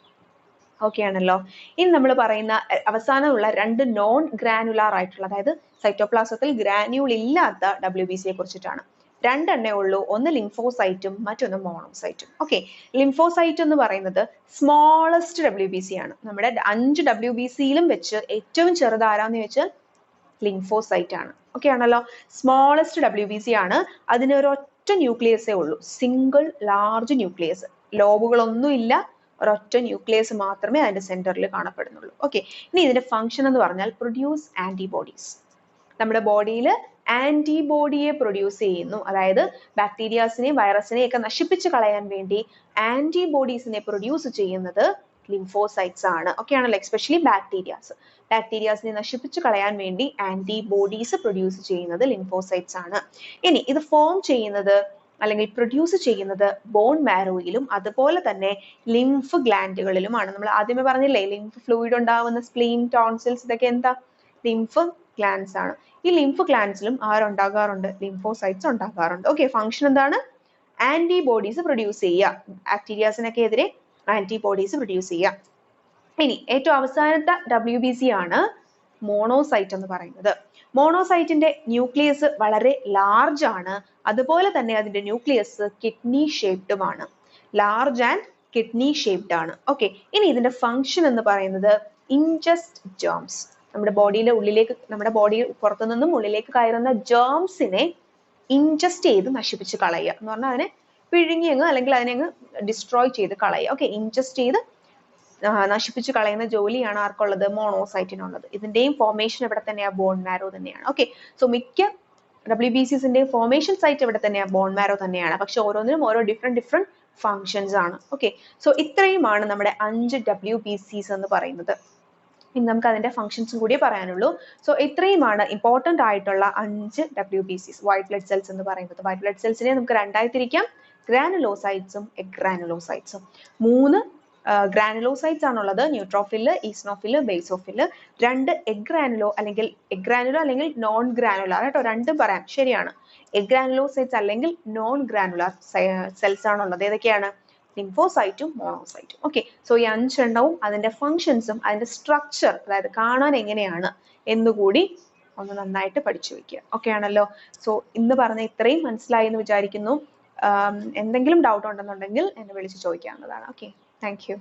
ഓക്കെ ആണല്ലോ. ഇനി നമ്മൾ പറയുന്ന അവസാനമുള്ള 2 നോൺ ഗ്രാനുലാർ ആയിട്ടുള്ള, അതായത് സൈറ്റോപ്ലാസത്തിൽ ഗ്രാന്യൂൾ ഇല്ലാത്ത WBCയെ കുറിച്ചിട്ടാണ്. 2 എണ്ണേ ഉള്ളൂ. ഒന്ന് ലിംഫോസൈറ്റും മറ്റൊന്ന് മോണോസൈറ്റും. ഓക്കെ, ലിംഫോസൈറ്റ് എന്ന് പറയുന്നത് സ്മോളസ്റ്റ് WBC ആണ്. നമ്മുടെ 5 WBCയിലും വെച്ച് ഏറ്റവും ചെറുതാരാന്ന് ചോദിച്ചാൽ ലിംഫോസൈറ്റ് ആണ്. ഓക്കെ ആണല്ലോ. സ്മോളസ്റ്റ് WBC ആണ്. അതിന് ഒരൊറ്റ ന്യൂക്ലിയസേ ഉള്ളൂ, സിംഗിൾ ലാർജ് ന്യൂക്ലിയസ്. ലോബുകളൊന്നും ഇല്ല, ഒരൊറ്റ ന്യൂക്ലിയസ് മാത്രമേ അതിന്റെ സെന്ററിൽ കാണപ്പെടുന്നുള്ളൂ. ഓക്കെ, ഇനി ഇതിന്റെ ഫംഗ്ഷൻ എന്ന് പറഞ്ഞാൽ പ്രൊഡ്യൂസ് ആന്റിബോഡീസ്. നമ്മുടെ ബോഡിയിൽ ആന്റിബോഡിയെ പ്രൊഡ്യൂസ് ചെയ്യുന്നു. അതായത് ബാക്ടീരിയാസിനെയും വൈറസിനെയും ഒക്കെ നശിപ്പിച്ച് കളയാൻ വേണ്ടി ആന്റിബോഡീസിനെ പ്രൊഡ്യൂസ് ചെയ്യുന്നത് ലിംഫോസൈറ്റ്സ് ആണ്. ഓക്കെ ആണല്ലോ. എസ്പെഷ്യലി ബാക്ടീരിയാസിനെ നശിപ്പിച്ച് കളയാൻ വേണ്ടി ആന്റിബോഡീസ് പ്രൊഡ്യൂസ് ചെയ്യുന്നത് ലിംഫോസൈറ്റ്സ് ആണ്. ഇനി ഇത് ഫോം ചെയ്യുന്നത് അല്ലെങ്കിൽ പ്രൊഡ്യൂസ് ചെയ്യുന്നത് ബോൺ മാരോയിലും അതുപോലെ തന്നെ ലിംഫ് ഗ്ലാൻഡുകളിലുമാണ്. നമ്മൾ ആദ്യമേ പറഞ്ഞില്ലേ, ലിംഫ് ഫ്ലൂയിഡ് ഉണ്ടാവുന്ന സ്പ്ലീൻ, ടോൺസിൽസ്, ഇതൊക്കെ എന്താ? ലിംഫ് ഗ്ലാൻഡ്സ് ആണ്. ഈ ലിംഫ് ഗ്ലാൻഡ്സിലും ആരുണ്ടാകാറുണ്ട്? ലിംഫോസൈറ്റ്സ് ഉണ്ടാകാറുണ്ട്. ഓക്കെ, ഫംഗ്ഷൻ എന്താണ്? ആന്റിബോഡീസ് പ്രൊഡ്യൂസ് ചെയ്യുക, ബാക്ടീരിയാസിനൊക്കെ എതിരെ ആന്റിബോഡീസ് പ്രൊഡ്യൂസ് ചെയ്യുക. ഇനി ഏറ്റവും അവസാനത്തെ WBC ആണ് മോണോസൈറ്റ് എന്ന് പറയുന്നത്. മോണോസൈറ്റിന്റെ ന്യൂക്ലിയസ് വളരെ ലാർജ് ആണ്, അതുപോലെ തന്നെ അതിന്റെ ന്യൂക്ലിയസ് കിഡ്നി ഷേപ്ഡുമാണ്. ലാർജ് ആൻഡ് കിഡ്നി ഷേപ്ഡ് ആണ്. ഓക്കെ, ഇനി ഇതിന്റെ ഫംഗ്ഷൻ എന്ന് പറയുന്നത് ഇൻജസ്റ്റ് ജേംസ്. നമ്മുടെ ബോഡിയിൽ പുറത്തുനിന്നും ഉള്ളിലേക്ക് കയറുന്ന ജേംസിനെ ഇൻജസ്റ്റ് ചെയ്ത് നശിപ്പിച്ച് കളയുക എന്ന് പറഞ്ഞാൽ അതിനെ പിഴുങ്ങി അല്ലെങ്കിൽ അതിനെ ഡിസ്ട്രോയ് ചെയ്ത് കളയുക. ഓക്കെ, ഇൻജസ്റ്റ് ചെയ്ത് നശിപ്പിച്ച് കളയുന്ന ജോലിയാണ് ആർക്കുള്ളത്? മോണോസൈറ്റിനുള്ളത്. ഇതിന്റെയും ഫോർമേഷൻ എവിടെ തന്നെയാ? ബോൺ മാരോ തന്നെയാണ്. ഓക്കെ, സോ മിക്ക WBCസിന്റെയും ഫോർമേഷൻ സൈറ്റ് എവിടെ തന്നെയാ? ബോൺ മാരോ തന്നെയാണ്. പക്ഷെ ഓരോന്നിനും ഓരോ ഡിഫറെന്റ് ഫങ്ഷൻസ് ആണ്. ഓക്കെ, സോ ഇത്രയുമാണ് നമ്മുടെ 5 WBCs എന്ന് പറയുന്നത്. ഇനി നമുക്ക് അതിന്റെ ഫങ്ഷൻസും കൂടി പറയാനുള്ളൂ. സോ ഇത്രയുമാണ് ഇമ്പോർട്ടന്റ് ആയിട്ടുള്ള 5 WBCs, വൈറ്റ് ബ്ലഡ് സെൽസ് എന്ന് പറയുന്നത്. വൈറ്റ് ബ്ലഡ് സെൽസിനെ നമുക്ക് രണ്ടായി തിരിക്കാം, ഗ്രാനുലോസൈറ്റ്സും എഗ്രാനുലോസൈറ്റ്സും. 3 ഗ്രാനുലോസൈറ്റ്സ് ആണുള്ളത്, ന്യൂട്രോഫില്, ഈസ്നോഫില്, ബേസോഫില്. 2 എഗ്രാനുലോ അല്ലെങ്കിൽ നോൺ ഗ്രാനുലാർ കേട്ടോ, രണ്ടും പറയാം, ശരിയാണ്. എഗ്രാനുലോസൈറ്റ്സ് അല്ലെങ്കിൽ നോൺ ഗ്രാനുലാർ സെൽസ് ആണുള്ളത്. ഏതൊക്കെയാണ്? ലിംഫോസൈറ്റും മോണോസൈറ്റും. ഓക്കെ, സോ ഈ 5 എണ്ണവും അതിന്റെ ഫങ്ഷൻസും അതിന്റെ സ്ട്രക്ചർ, അതായത് കാണാൻ എങ്ങനെയാണ് എന്നുകൂടി ഒന്ന് നന്നായിട്ട് പഠിച്ചു വെക്കുക. ഓക്കെ ആണല്ലോ. സോ ഇന്ന് പറഞ്ഞ ഇത്രയും മനസ്സിലായി എന്ന് വിചാരിക്കുന്നു. എന്തെങ്കിലും ഡൗട്ട് ഉണ്ടെന്നുണ്ടെങ്കിൽ എന്നെ വിളിച്ച് ചോദിക്കാവുന്നതാണ്. Okay, thank U.